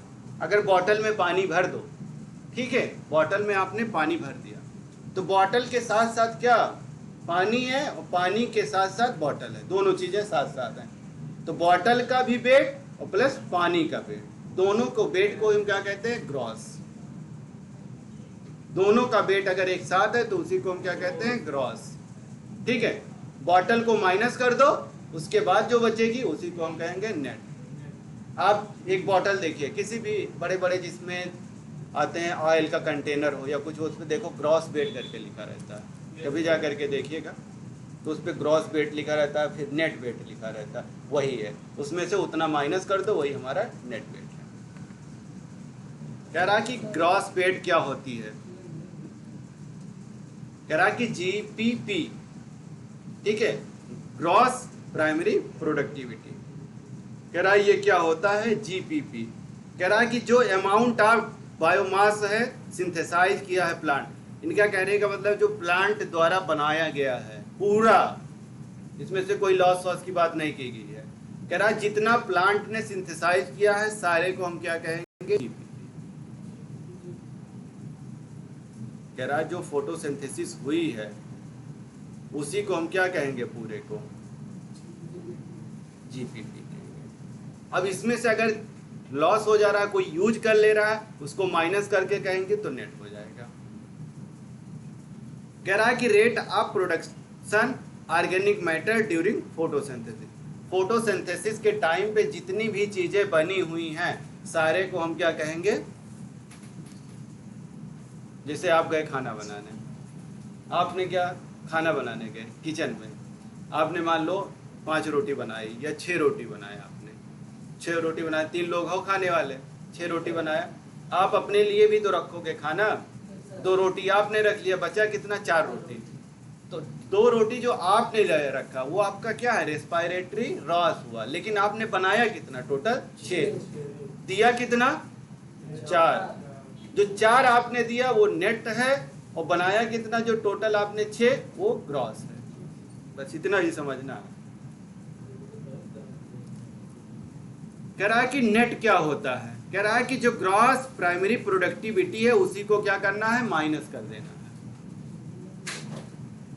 अगर बॉटल में पानी भर दो, ठीक है, बॉटल में आपने पानी भर दिया, तो बॉटल के साथ साथ क्या पानी है, और पानी के साथ साथ बॉटल है, दोनों चीजें साथ साथ हैं। तो बॉटल का भी वेट और प्लस पानी का वेट, दोनों को वेट को हम क्या कहते हैं? ग्रॉस। दोनों का वेट अगर एक साथ है तो उसी को हम क्या कहते हैं? ग्रॉस, ठीक है। बॉटल को माइनस कर दो, उसके बाद जो बचेगी उसी को हम कहेंगे नेट। आप एक बॉटल देखिए, किसी भी बड़े बड़े जिसमें आते हैं ऑयल का कंटेनर हो या कुछ हो, उस पर देखो ग्रॉस वेट करके लिखा रहता है, कभी जा करके देखिएगा तो उस पर ग्रॉस वेट लिखा रहता है, फिर नेट वेट लिखा रहता है, वही है, उसमें से उतना माइनस कर दो, वही हमारा नेट वेट है। कह रहा कि ग्रॉस वेट क्या होती है? कह रहा कि जीपीपी, ठीक है, ग्रॉस प्राइमरी प्रोडक्टिविटी। कह रहा ये क्या होता है? जीपीपी। कह रहा कि जो अमाउंट ऑफ बायोमास है सिंथेसाइज किया है प्लांट, इनका कहने का मतलब जो प्लांट द्वारा बनाया गया है पूरा, इसमें से कोई लॉस वॉस की बात नहीं की गई है। कह रहा जितना प्लांट ने सिंथेसाइज किया है सारे को हम क्या कहेंगे? जीपीपी। कह रहा जो फोटोसिंथेसिस हुई है उसी को हम क्या कहेंगे? पूरे को जीपीपी कहेंगे। अब इसमें से अगर लॉस हो जा रहा है, कोई यूज कर ले रहा है, उसको माइनस करके कहेंगे तो नेट हो जाएगा। कह रहा है कि rate of production organic matter during photosynthesis. Photosynthesis के टाइम पे जितनी भी चीजें बनी हुई हैं सारे को हम क्या कहेंगे? जैसे आप गए खाना बनाने, आपने क्या खाना बनाने गए किचन में, आपने मान लो 5 रोटी बनाई या 6 रोटी बनाया, आपने 6 रोटी बनाया, 3 लोग हो खाने वाले, 6 रोटी बनाया, आप अपने लिए भी तो रखोगे खाना, 2 रोटी आपने रख लिया, बचा कितना? 4 रोटी। तो 2 रोटी जो आपने रखा वो आपका क्या है? रेस्पिरेटरी लॉस हुआ, लेकिन आपने बनाया कितना? टोटल 6, दिया कितना? 4। जो 4 आपने दिया वो नेट है, और बनाया कितना? जो टोटल आपने 6 वो ग्रॉस है। बस इतना ही समझना है। कह रहा है कि नेट क्या होता है? कह रहा है कि जो ग्रॉस प्राइमरी प्रोडक्टिविटी है उसी को क्या करना है? माइनस कर देना है।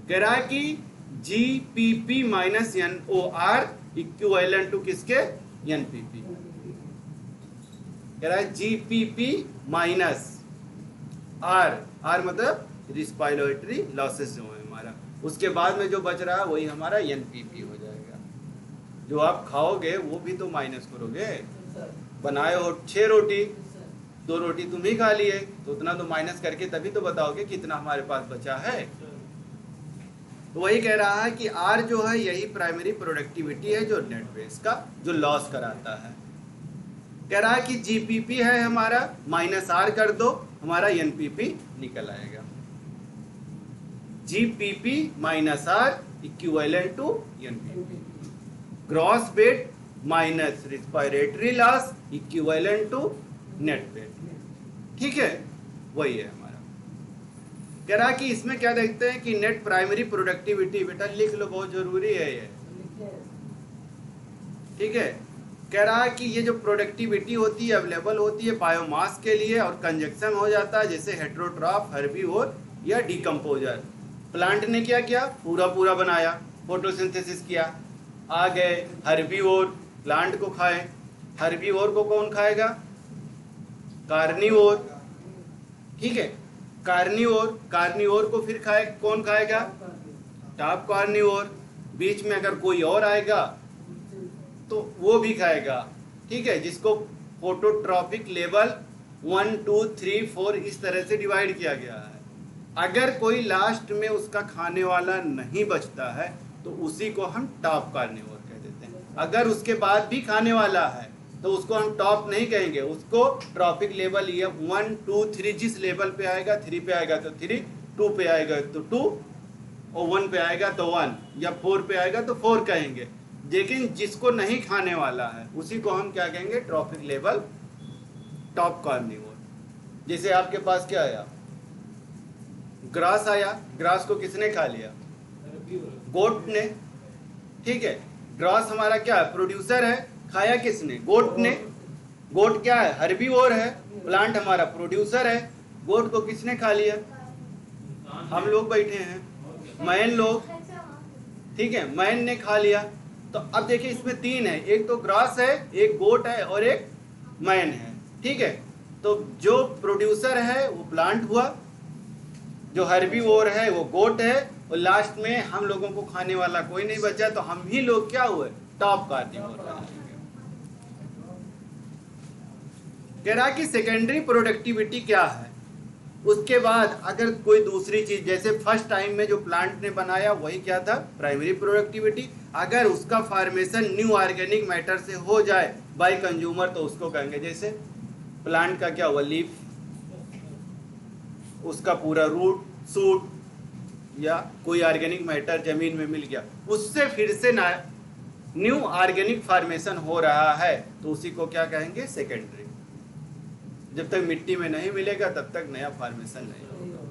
कह रहा है कि GPP minus NOR equivalent to किसके? एनपीपी। कह रहा है जीपीपी माइनस आर मतलब रिस्पायरेटरी लॉसेस जो है हमारा, उसके बाद में जो बच रहा है वही हमारा एनपीपी हो जाएगा। जो आप खाओगे वो भी तो माइनस करोगे। बनाए हो 6 रोटी, 2 रोटी तुम ही खा लिए, तो उतना तो माइनस करके तभी तो बताओगे कितना हमारे पास बचा है। तो वही कह रहा है कि आर जो है यही प्राइमरी प्रोडक्टिविटी है जो नेट बेस का जो लॉस कराता है। कह रहा है कि जीपीपी है हमारा, माइनस आर कर दो, हमारा एनपीपी निकल आएगा। GPP minus R equivalent to NPP. Gross weight minus respiratory loss equivalent to net weight. ठीक है, वही है हमारा। कह रहा है कि इसमें क्या देखते हैं कि नेट प्राइमरी प्रोडक्टिविटी, बेटा लिख लो, बहुत जरूरी है ये। ठीक है, कह रहा है कि ये जो प्रोडक्टिविटी होती है अवेलेबल होती है बायोमास के लिए, और कंजक्शन हो जाता है जैसे हेटेरोट्रॉफ, हर्बीवोर या डिकम्पोजर। प्लांट ने क्या किया? पूरा बनाया, फोटोसिंथेसिस किया, आ गए हर्बीवोर, प्लांट को खाए। हर्बीवोर को कौन खाएगा? कार्निवोर। ठीक है, कार्निवोर को फिर कौन खाएगा? Top carnivore. बीच में अगर कोई और आएगा तो वो भी खाएगा। ठीक है, जिसको फोटोट्रॉपिक लेवल 1 2 3 4 इस तरह से डिवाइड किया गया है। अगर कोई लास्ट में उसका खाने वाला नहीं बचता है तो उसी को हम टॉप कार्निवोर कहते अगर उसके बाद भी खाने वाला है तो उसको हम टॉप नहीं कहेंगे, उसको ट्रॉपिक लेवल ये 1 2 3 जिस लेवल पे आएगा, 3 पे आएगा तो 3, 2 पे आएगा तो 2 और 1 पे आएगा तो 1 या 4 पे आएगा तो 4 कहेंगे। लेकिन जिसको नहीं खाने वाला है उसी को हम क्या कहेंगे, ट्रॉपिक लेवल टॉप कार्निवोर। जैसे आपके पास क्या आया, ग्रास आया, ग्रास को किसने खा लिया, गोट ने, ठीक है। ग्रास हमारा क्या है, प्रोड्यूसर है, खाया किसने, गोट ने। गोट क्या है, हर्बीवोर है, प्लांट हमारा प्रोड्यूसर है, गोट को किसने खा लिया, हम लोग बैठे हैं, मैन लोग, ठीक है, मैन ने खा लिया। तो अब देखिए इसमें 3 है, एक तो ग्रास है, एक गोट है और एक मैन है, ठीक है। तो जो प्रोड्यूसर है वो प्लांट हुआ, जो हर्बीवोर है वो गोट है, और लास्ट में हम लोगों को खाने वाला कोई नहीं बचा, तो हम ही लोग क्या हुए, टॉप कार्निवोर बनाएंगे। कह रहा कि सेकेंडरी प्रोडक्टिविटी क्या है। उसके बाद अगर कोई दूसरी चीज, जैसे फर्स्ट टाइम में जो प्लांट ने बनाया वही क्या था, प्राइमरी प्रोडक्टिविटी। अगर उसका फॉर्मेशन न्यू ऑर्गेनिक मैटर से हो जाए बाय कंज्यूमर तो उसको कहेंगे, जैसे प्लांट का क्या हुआ, लीफ, उसका पूरा रूट, सूट या कोई ऑर्गेनिक मैटर जमीन में मिल गया, उससे फिर से ना न्यू ऑर्गेनिक फॉर्मेशन हो रहा है तो उसी को क्या कहेंगे, सेकेंडरी। जब तक मिट्टी में नहीं मिलेगा तब तक नया फॉर्मेशन नहीं होगा,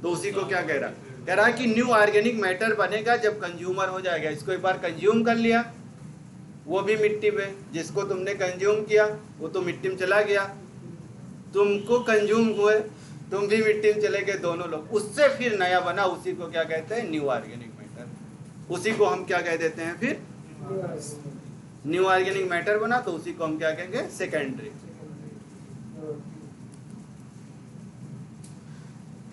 तो उसी को क्या कह रहा कि न्यू ऑर्गेनिक मैटर बनेगा जब कंज्यूमर हो जाएगा। इसको एक बार कंज्यूम कर लिया, वो भी मिट्टी में, जिसको तुमने कंज्यूम किया वो तो मिट्टी में चला गया, तुमको कंज्यूम हुए, तुम भी मिट्टी में चले गए, दोनों लोग, उससे फिर नया बना, उसी को क्या कहते हैं, न्यू ऑर्गेनिक मैटर। उसी को हम क्या कह देते हैं, फिर न्यू ऑर्गेनिक मैटर बना तो उसी को हम क्या कहेंगे, सेकेंडरी।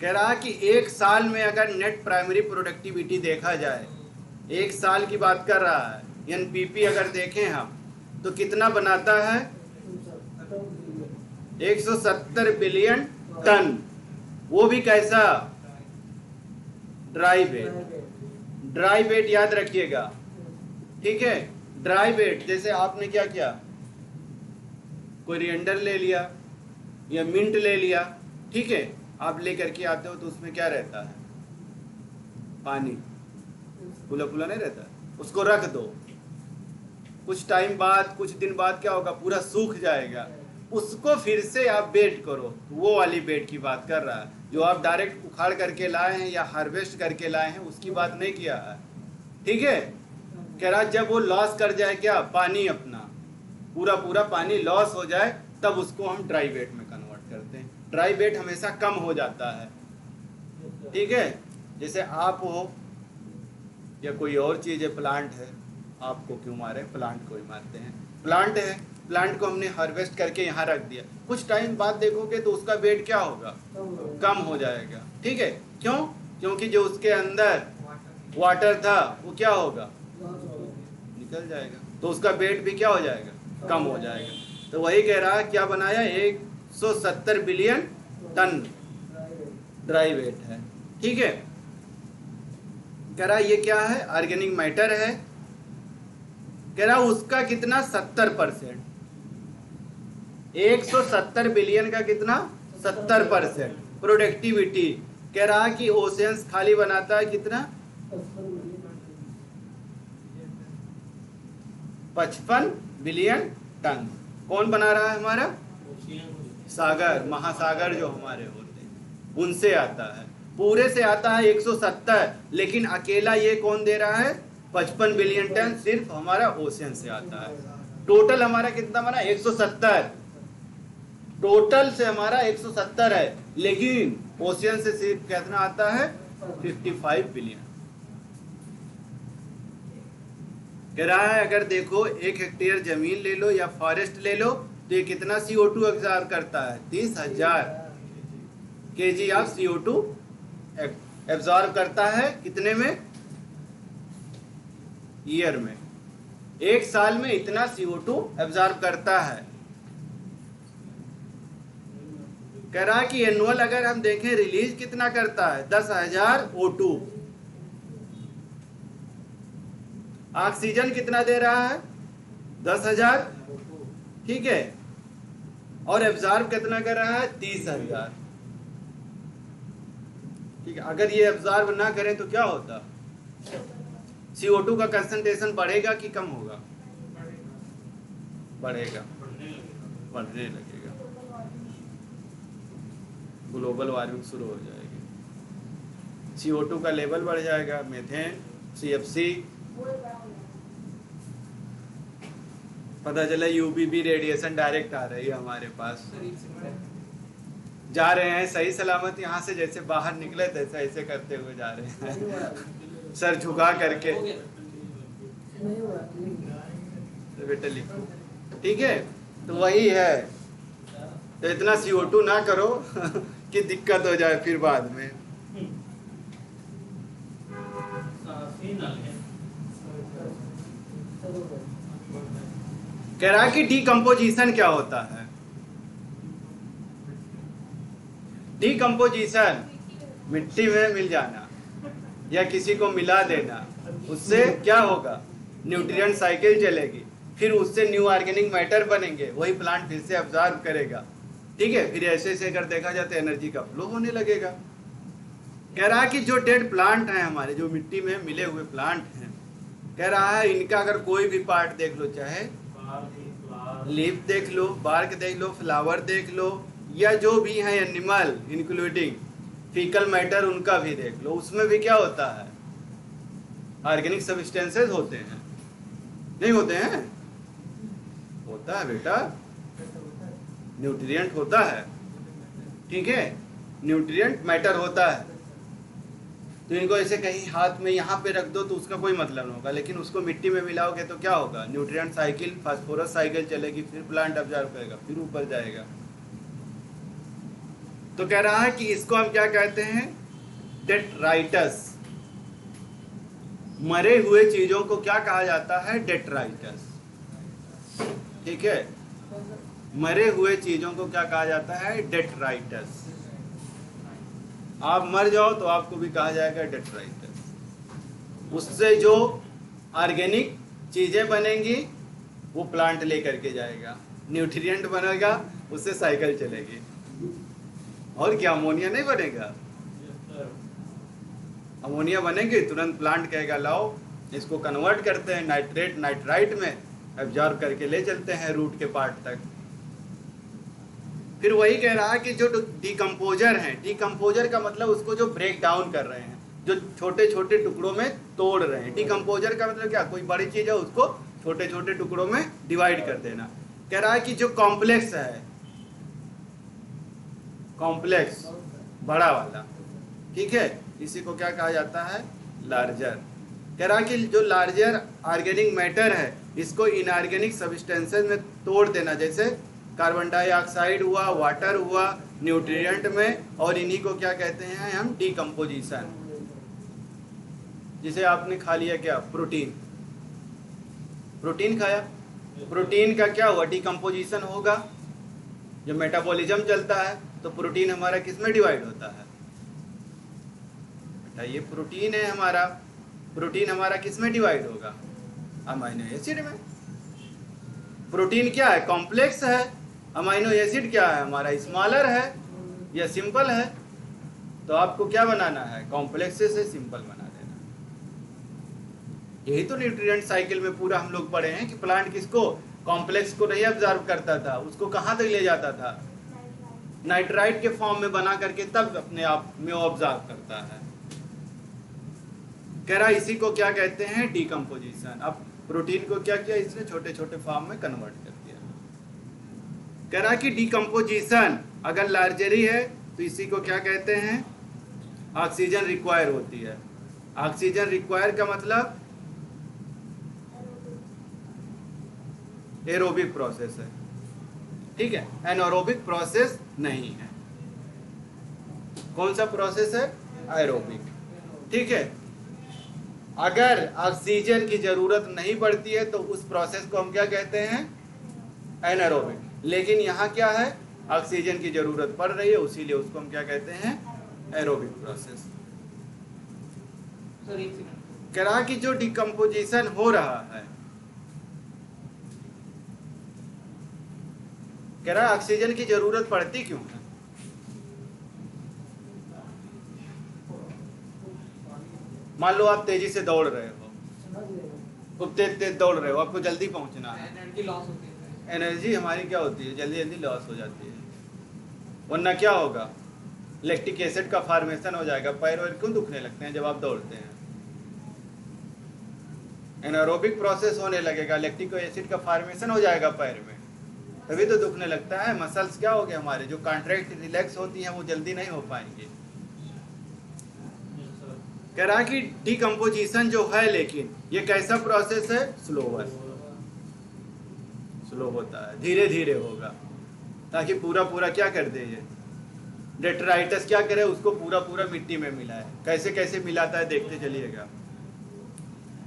कह रहा कि एक साल में अगर नेट प्राइमरी प्रोडक्टिविटी देखा जाए, एक साल की बात कर रहा है, एनपीपी अगर देखें हम तो कितना बनाता है, 170 बिलियन टन। वो भी कैसा, ड्राई वेट। ड्राई वेट याद रखिएगा, ठीक है। ड्राई वेट, जैसे आपने क्या किया, कोरिएंडर ले लिया या मिंट ले लिया, ठीक है, आप लेकर के आते हो तो उसमें क्या रहता है, पानी, फूला फूला नहीं रहता, उसको रख दो, कुछ टाइम बाद, कुछ दिन बाद क्या होगा, पूरा सूख जाएगा, उसको फिर से आप बेट करो। वो वाली बेट की बात कर रहा है, जो आप डायरेक्ट उखाड़ करके लाए हैं या हार्वेस्ट करके लाए हैं उसकी बात नहीं किया है, ठीक है। कह रहा जब वो लॉस कर जाए क्या, पानी अपना पूरा पूरा पानी लॉस हो जाए, तब उसको हम ड्राई वेट में कन्वर्ट करते हैं। ड्राई वेट हमेशा कम हो जाता है, ठीक है। जैसे आप हो या कोई और चीज है, प्लांट है, आपको क्यों मारे, प्लांट को ही मारते हैं। प्लांट है, प्लांट को हमने हार्वेस्ट करके यहाँ रख दिया, कुछ टाइम बाद देखोगे तो उसका वेट क्या होगा, कम हो जाएगा, ठीक है। क्यों, क्योंकि जो उसके अंदर वाटर था वो क्या होगा, निकल जाएगा, तो उसका वेट भी क्या हो जाएगा, कम हो जाएगा। तो वही कह रहा है, क्या बनाया, 170 बिलियन टन ड्राई वेट है, ठीक है। कह रहा ये क्या है, ऑर्गेनिक मैटर है। कह रहा उसका कितना, 70%, 170 बिलियन का कितना, 70% प्रोडक्टिविटी। कह रहा कि ओशियंस खाली बनाता है कितना, 55 बिलियन टन। कौन बना रहा है, हमारा सागर, महासागर जो हमारे होते हैं उनसे आता है, पूरे से आता है 170, लेकिन अकेला ये कौन दे रहा है, 55 बिलियन टन सिर्फ हमारा ओशियन से आता है। टोटल हमारा कितना बना, 170, टोटल से हमारा 170 है, लेकिन ओशियन से सिर्फ कितना आता है, 55 बिलियन। कह रहा है अगर देखो 1 हेक्टेयर जमीन ले लो या फॉरेस्ट ले लो तो ये कितना CO2 एब्जॉर्ब करता है, 30,000 kg ऑफ CO2 एब्जॉर्ब करता है, कितने में, ईयर में, एक साल में इतना CO2 एब्जॉर्ब करता है। कह रहा है कि एनुअल अगर हम देखें रिलीज कितना करता है, 10,000 O2। ऑक्सीजन कितना दे रहा है, 10,000, ठीक है, और एब्जॉर्ब कितना कर रहा है 30,000, ठीक है। अगर ये एब्जॉर्ब ना करें तो क्या होता, CO2 का कंसंट्रेशन बढ़ेगा कि कम होगा, बढ़ेगा, बढ़ने लगेगा, ग्लोबल वार्मिंग शुरू हो जाएगी, CO2 का लेवल बढ़ जाएगा, मीथेन, CFC, पता चला UVB रेडिएशन डायरेक्ट आ रही है हमारे पास, जा रहे हैं सही सलामत यहाँ से, जैसे बाहर निकले तैसे ऐसे करते हुए जा रहे हैं सर झुका करके, तो बेटा लिखो, ठीक है। तो वही है, तो इतना CO2 ना करो कि दिक्कत हो जाए फिर बाद में। कह रहा है कि डीकम्पोजिशन क्या होता है। डीकम्पोजिशन मिट्टी में मिल जाना या किसी को मिला देना, उससे क्या होगा, न्यूट्रिएंट साइकिल चलेगी, फिर उससे न्यू ऑर्गेनिक मैटर बनेंगे, वही प्लांट फिर से अब्जॉर्ब करेगा, ठीक है। फिर ऐसे ऐसे अगर देखा जाए तो एनर्जी का फ्लो होने लगेगा। कह रहा है कि जो डेड प्लांट हैं हमारे, जो मिट्टी में मिले हुए प्लांट हैं, कह रहा है इनका अगर कोई भी पार्ट देख लो, चाहे लीफ देख लो, बार्क देख लो, फ्लावर देख लो, या जो भी है एनिमल इंक्लूडिंग फीकल मैटर उनका भी देख लो, उसमें भी क्या होता है, ऑर्गेनिक सब्सटेंसेस होते हैं, नहीं होते हैं, होता है बेटा, न्यूट्रिएंट होता है, ठीक है, न्यूट्रिएंट मैटर होता है। तो इनको ऐसे कहीं हाथ में यहाँ पे रख दो तो उसका कोई मतलब नहीं होगा, लेकिन उसको मिट्टी में मिलाओगे तो क्या होगा, न्यूट्रिएंट साइकिल, फास्फोरस साइकिल चलेगी, फिर प्लांट अब्जॉर्ब करेगा, फिर ऊपर जाएगा। तो कह रहा है कि इसको हम क्या कहते हैं, डेट्राइटस। मरे हुए चीजों को क्या कहा जाता है, डेट्राइटस, ठीक है, मरे हुए चीजों को क्या कहा जाता है, डेट्राइटस। आप मर जाओ तो आपको भी कहा जाएगा डेट्राइटस। उससे जो ऑर्गेनिक चीजें बनेंगी वो प्लांट लेकर के जाएगा, न्यूट्रिएंट बनेगा, उससे साइकिल चलेगी, और क्या अमोनिया नहीं बनेगा, अमोनिया बनेगी, तुरंत प्लांट कहेगा लाओ इसको कन्वर्ट करते हैं नाइट्रेट नाइट्राइट में, एब्जॉर्ब करके ले चलते हैं रूट के पार्ट तक। फिर वही कह रहा है कि जो डिकम्पोजर हैं, डिकम्पोजर का मतलब उसको जो ब्रेक डाउन कर रहे हैं, जो छोटे छोटे टुकड़ों में तोड़ रहे हैं। डिकम्पोजर का मतलब क्या, कोई बड़ी चीज है उसको छोटे छोटे टुकड़ों में डिवाइड कर देना। कह रहा है कि जो कॉम्प्लेक्स है, कॉम्प्लेक्स बड़ा वाला, ठीक है, इसी को क्या कहा जाता है, लार्जर। कह रहा है कि जो लार्जर ऑर्गेनिक मैटर है इसको इनऑर्गेनिक सब्सटेंसेस में तोड़ देना, जैसे कार्बन डाइऑक्साइड हुआ, वाटर हुआ, न्यूट्रिएंट में, और इन्हीं को क्या कहते हैं हम, डीकम्पोजिशन। जिसे आपने खा लिया क्या, प्रोटीन, प्रोटीन खाया, प्रोटीन का क्या हुआ, डीकम्पोजिशन होगा। जब मेटाबॉलिज्म चलता है तो प्रोटीन हमारा किस में डिवाइड होता है बेटा, ये प्रोटीन है हमारा, प्रोटीन हमारा किस में डिवाइड होगा, अमाइनो एसिड में। प्रोटीन क्या है, कॉम्प्लेक्स है, अमाइनो एसिड क्या है हमारा, स्मॉलर है या सिंपल है। तो आपको क्या बनाना है, कॉम्प्लेक्स से सिंपल बना देना। यही तो न्यूट्रिएंट साइकिल में पूरा हम लोग पढ़े हैं कि प्लांट किसको, कॉम्प्लेक्स को नहीं ऑब्जर्व करता था, उसको कहाँ तक ले जाता था, नाइट्राइट के फॉर्म में बना करके तब अपने आप में ऑब्जर्व करता है। कह रहा इसी को क्या कहते हैं, डीकम्पोजिशन। अब प्रोटीन को क्या किया, इसने छोटे छोटे फॉर्म में कन्वर्ट कर दिया। कह रहा कि डीकम्पोजिशन अगर लार्जरी है तो इसी को क्या कहते हैं, ऑक्सीजन रिक्वायर होती है। ऑक्सीजन रिक्वायर का मतलब एरोबिक प्रोसेस है, ठीक है, एनारोबिक प्रोसेस नहीं है। कौन सा प्रोसेस है, एरोबिक, ठीक है। अगर ऑक्सीजन की जरूरत नहीं पड़ती है तो उस प्रोसेस को हम क्या कहते हैं, एनारोबिक। लेकिन यहाँ क्या है, ऑक्सीजन की जरूरत पड़ रही है, उसीलिए उसको हम क्या कहते हैं, एरोबिक प्रोसेस। कह रहा कि जो डिकम्पोजिशन हो रहा है कह रहा है ऑक्सीजन की जरूरत पड़ती क्यों है? मान लो आप तेजी से दौड़ रहे हो, खूब तेज तेज दौड़ रहे हो, आपको जल्दी पहुंचना है, एनर्जी लॉस होती है। एनर्जी हमारी क्या होती है, जल्दी जल्दी लॉस हो जाती है, वरना क्या होगा, लैक्टिक एसिड का फॉर्मेशन हो जाएगा, पैर वैर क्यों दुखने लगते हैं जब आप दौड़ते हैं, एनारोबिक प्रोसेस होने लगेगा, लैक्टिक एसिड का फॉर्मेशन हो जाएगा पैर में, तभी तो दुखने लगता है। मसल्स क्या हो गए हमारे, जो कॉन्ट्रैक्ट रिलैक्स होती हैं वो जल्दी नहीं हो पाएंगे। कह रहा कि डिकम्पोजिशन जो है, लेकिन ये कैसा प्रोसेस है, स्लोवर, स्लो होता है, धीरे धीरे होगा, ताकि पूरा पूरा क्या कर दे, ये डेट्राइटस क्या करे, उसको पूरा पूरा मिट्टी में मिलाए। कैसे कैसे मिलाता है देखते चलिएगा।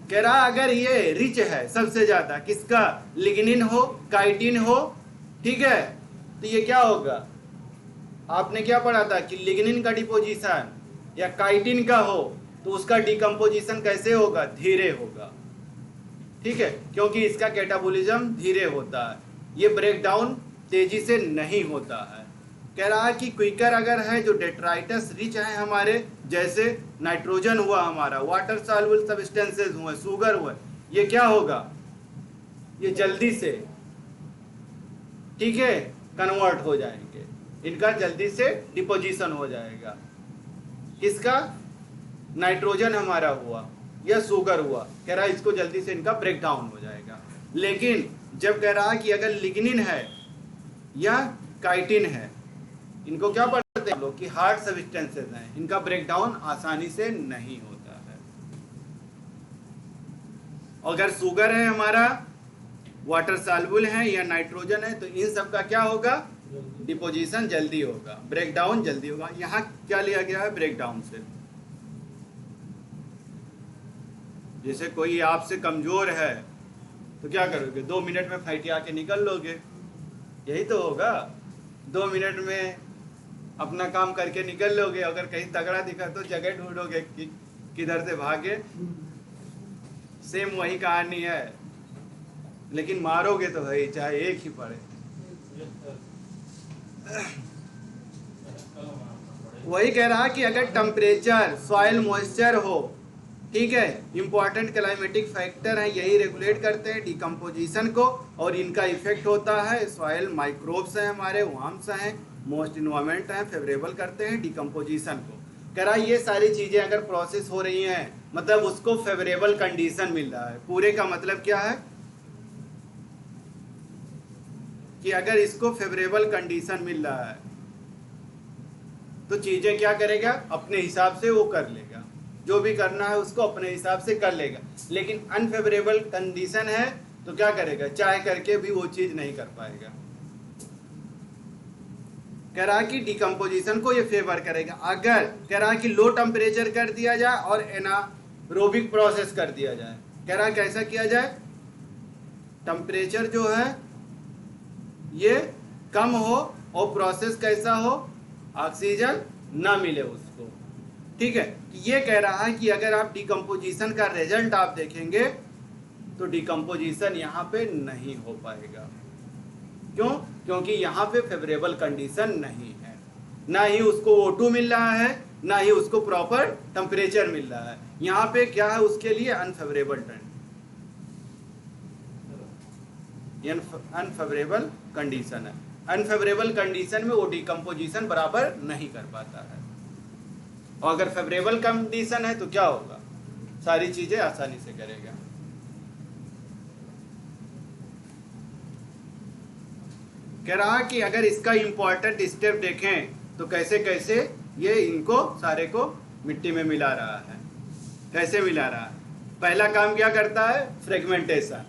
कह रहा अगर ये रिच है सबसे ज्यादा किसका, लिग्निन हो, काइटिन हो, ठीक है, तो ये क्या होगा, आपने क्या पढ़ा था कि लिग्निन का डिपोजिशन या काइटिन का हो तो उसका डिकम्पोजिशन कैसे होगा, धीरे होगा, ठीक है, क्योंकि इसका कैटाबोलिज्म धीरे होता है, ये ब्रेकडाउन तेजी से नहीं होता है। कह रहा है कि क्विकर अगर है, जो डेट्राइटस रिच है हमारे, जैसे नाइट्रोजन हुआ हमारा, वाटर सॉल्युबल सब्सटेंसेस हुए, शुगर हुए, ये क्या होगा, ये जल्दी से, ठीक है, कन्वर्ट हो जाएंगे, इनका जल्दी से डिपोजिशन हो जाएगा। किसका, नाइट्रोजन हमारा हुआ या शुगर हुआ, कह रहा है इसको जल्दी से इनका ब्रेक डाउन हो जाएगा। लेकिन जब कह रहा है कि अगर लिग्निन है या काइटिन है, इनको क्या पढ़ते हैं लोग कि हार्ड सब्सटेंसेस हैं, इनका ब्रेक डाउन आसानी से नहीं होता है। अगर शुगर है हमारा, वाटर सॉल्युबल है या नाइट्रोजन है, तो इन सब का क्या होगा, डिपोजिशन जल्दी होगा, ब्रेक डाउन जल्दी होगा। यहाँ क्या लिया गया है, ब्रेक डाउन से। जैसे कोई आपसे कमजोर है तो क्या करोगे, 2 मिनट में फाइटिया के निकल लोगे, यही तो होगा, 2 मिनट में अपना काम करके निकल लोगे। अगर कहीं तगड़ा दिखा तो जगह ढूंढोगे कि किधर से भागे, सेम वही कहानी है, लेकिन मारोगे तो भाई चाहे एक ही पड़े। वही कह रहा कि अगर टेम्परेचर, सॉइल मॉइस्चर हो, ठीक है, इंपॉर्टेंट क्लाइमेटिक फैक्टर है, यही रेगुलेट करते हैं डिकम्पोजिशन को, और इनका इफेक्ट होता है, सॉइल माइक्रोब्स हैं हमारे, वर्म्स हैं, मोस्ट इन्वायरमेंट हैं, फेवरेबल करते हैं डिकम्पोजिशन को। कह रहा ये सारी चीज़ें अगर प्रोसेस हो रही हैं, मतलब उसको फेवरेबल कंडीशन मिल रहा है। पूरे का मतलब क्या है कि अगर इसको फेवरेबल कंडीशन मिल रहा है तो चीज़ें क्या करेगा, अपने हिसाब से वो कर लेगा, जो भी करना है उसको अपने हिसाब से कर लेगा। लेकिन अनफेवरेबल कंडीशन है तो क्या करेगा, चाहे करके भी वो चीज़ नहीं कर पाएगा। कह रहा कि डिकम्पोजिशन को ये फेवर करेगा। अगर कह रहा कि लो टेम्परेचर कर दिया जाए और एनारोबिक प्रोसेस कर दिया जाए, कह रहा कैसा किया जाए, टेम्परेचर जो है ये कम हो और प्रोसेस कैसा हो, ऑक्सीजन ना मिले उसको, ठीक है। ये कह रहा है कि अगर आप डिकम्पोजिशन का रिजल्ट आप देखेंगे तो डिकम्पोजिशन यहाँ पे नहीं हो पाएगा। क्यों? क्योंकि यहाँ पे फेवरेबल कंडीशन नहीं है, ना ही उसको O2 मिल रहा है, ना ही उसको प्रॉपर टेम्परेचर मिल रहा है। यहाँ पे क्या है, उसके लिए अनफेवरेबल कंडीशन है। अनफेवरेबल कंडीशन में वो डिकम्पोजिशन बराबर नहीं कर पाता है, और अगर फेवरेबल कंडीशन है तो क्या होगा, सारी चीजें आसानी से करेगा। कह रहा कि अगर इसका इंपॉर्टेंट स्टेप देखें तो कैसे कैसे ये इनको सारे को मिट्टी में मिला रहा है। कैसे मिला रहा है, पहला काम क्या करता है, फ्रेगमेंटेशन।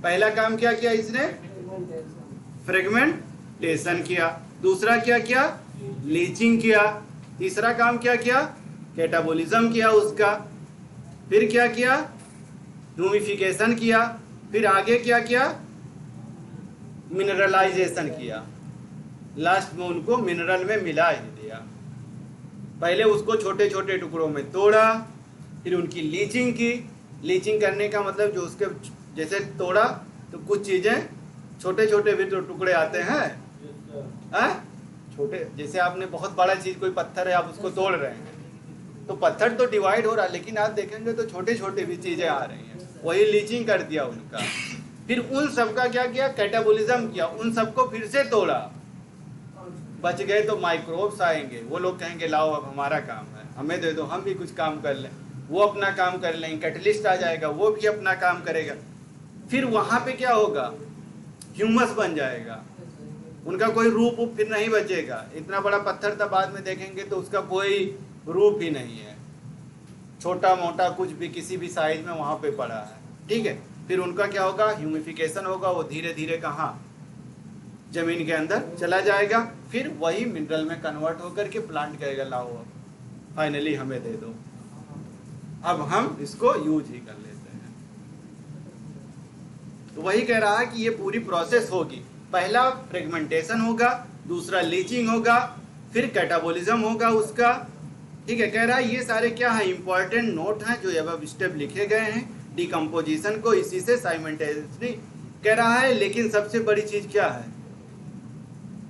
पहला काम क्या किया इसने, फ्रेगमेंटेशन किया। दूसरा क्या किया, लीचिंग किया। तीसरा काम क्या किया, कैटाबोलिज्म किया उसका। फिर क्या किया, ह्यूमिफिकेशन किया। फिर आगे क्या किया, मिनरलाइजेशन किया। लास्ट में उनको मिनरल में मिला ही दिया। पहले उसको छोटे छोटे टुकड़ों में तोड़ा, फिर उनकी लीचिंग की। लीचिंग करने का मतलब जो उसके जैसे तोड़ा तो कुछ चीज़ें छोटे छोटे भी तो टुकड़े आते हैं, हाँ? छोटे, जैसे आपने बहुत बड़ा चीज, कोई पत्थर है, आप उसको तोड़ रहे हैं तो पत्थर तो डिवाइड हो रहा है, लेकिन आप देखेंगे तो छोटे छोटे भी चीजें आ रही हैं। वही लीचिंग कर दिया उनका। फिर उन सबका क्या किया, कैटाबोलिज्म किया, उन सबको फिर से तोड़ा। बच गए तो माइक्रोब्स आएंगे, वो लोग कहेंगे लाओ अब हमारा काम है, हमें दे दो, हम भी कुछ काम कर लें। वो अपना काम कर लेंगे, कैटलिस्ट आ जाएगा, वो भी अपना काम करेगा। फिर वहां पे क्या होगा, ह्यूमस बन जाएगा, उनका कोई रूप फिर नहीं बचेगा। इतना बड़ा पत्थर था, बाद में देखेंगे तो उसका कोई रूप ही नहीं है, छोटा मोटा कुछ भी किसी भी साइज में वहां पे पड़ा है। ठीक है, फिर उनका क्या होगा, ह्यूमिफिकेशन होगा, वो धीरे धीरे कहाँ, जमीन के अंदर चला जाएगा। फिर वही मिनरल में कन्वर्ट होकर के प्लांट करेगा, लाओ अब फाइनली हमें दे दो, अब हम इसको यूज ही कर लेते हैं। तो वही कह रहा है कि ये पूरी प्रोसेस होगी। पहला फ्रेगमेंटेशन होगा, दूसरा लीचिंग होगा, फिर कैटाबोलिज्म होगा उसका। ठीक है, कह रहा है ये सारे क्या है, इंपॉर्टेंट नोट हैं जो अब स्टेप लिखे गए हैं डिकम्पोजिशन को इसी से साइमल्टेनियसली कह रहा है। लेकिन सबसे बड़ी चीज क्या है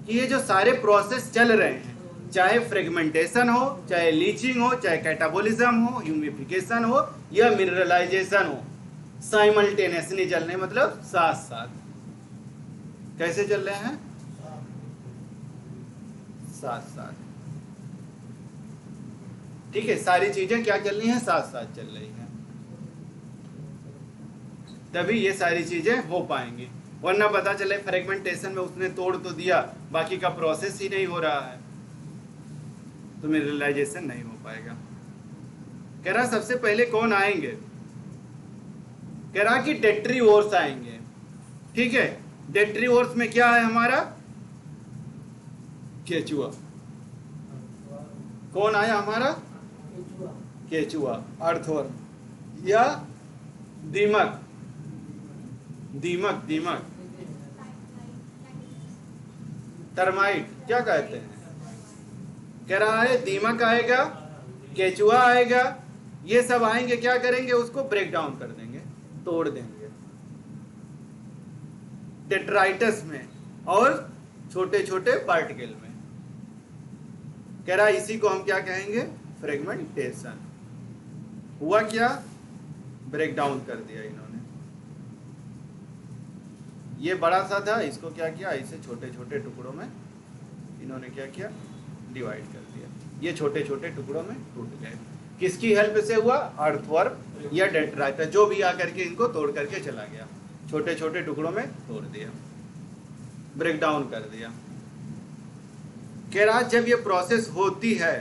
कि ये जो सारे प्रोसेस चल रहे हैं, चाहे फ्रेगमेंटेशन हो, चाहे लीचिंग हो, चाहे कैटाबोलिज्म हो, ह्यूमिफिकेशन हो या मिनरलाइजेशन हो, साइमल्टेनियसली चल रहे हैं, मतलब साथ साथ। कैसे चल रहे हैं, साथ साथ। ठीक है, सारी चीजें क्या चल रही हैं, साथ साथ चल रही हैं, तभी ये सारी चीजें हो पाएंगी। वरना पता चले फ्रेगमेंटेशन में उसने तोड़ तो दिया, बाकी का प्रोसेस ही नहीं हो रहा है, तो मिनरलाइजेशन नहीं हो पाएगा। कह रहा सबसे पहले कौन आएंगे, कह रहा कि डेट्रीवोर्स आएंगे। ठीक है, डेट्रीवोर्स में क्या है हमारा, केचुआ। कौन आया हमारा, केचुआ, अर्थवर्म या दीमक, दीमक, दीमक, टर्माइट क्या कहते हैं। कह रहा है दीमक आएगा, केचुआ आएगा, ये सब आएंगे, क्या करेंगे, उसको ब्रेक डाउन कर देंगे, तोड़ देंगे डेट्राइटस में और छोटे छोटे पार्टिकल में। कह रहा है इसी को हम क्या कहेंगे, फ्रेगमेंटेशन। हुआ क्या, ब्रेक डाउन कर दिया इन्होंने। ये बड़ा सा था, इसको क्या किया, इसे छोटे छोटे टुकड़ों में इन्होंने क्या किया, डिवाइड कर दिया। ये छोटे छोटे टुकड़ों में टूट गए। किसकी हेल्प से हुआ, अर्थवर्म या डेट्राइटस, जो भी आकर के इनको तोड़ करके चला गया, छोटे छोटे टुकड़ों में तोड़ दिया, ब्रेक डाउन कर दिया। कह रहा जब ये प्रोसेस होती है,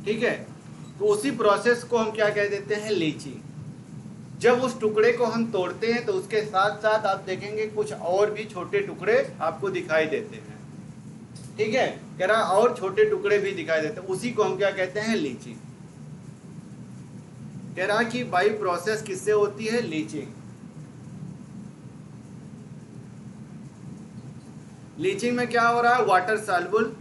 ठीक है, तो उसी प्रोसेस को हम क्या कह देते हैं, लीचिंग। जब उस टुकड़े को हम तोड़ते हैं तो उसके साथ साथ आप देखेंगे कुछ और भी छोटे टुकड़े आपको दिखाई देते हैं। ठीक है, कह रहा और छोटे टुकड़े भी दिखाई देते हैं, उसी को हम क्या कहते हैं, लीचिंग। कह रहा कि बाई प्रोसेस किससे होती है, लीचिंग। लीचिंग में क्या हो रहा है, वाटर सॉल्युबल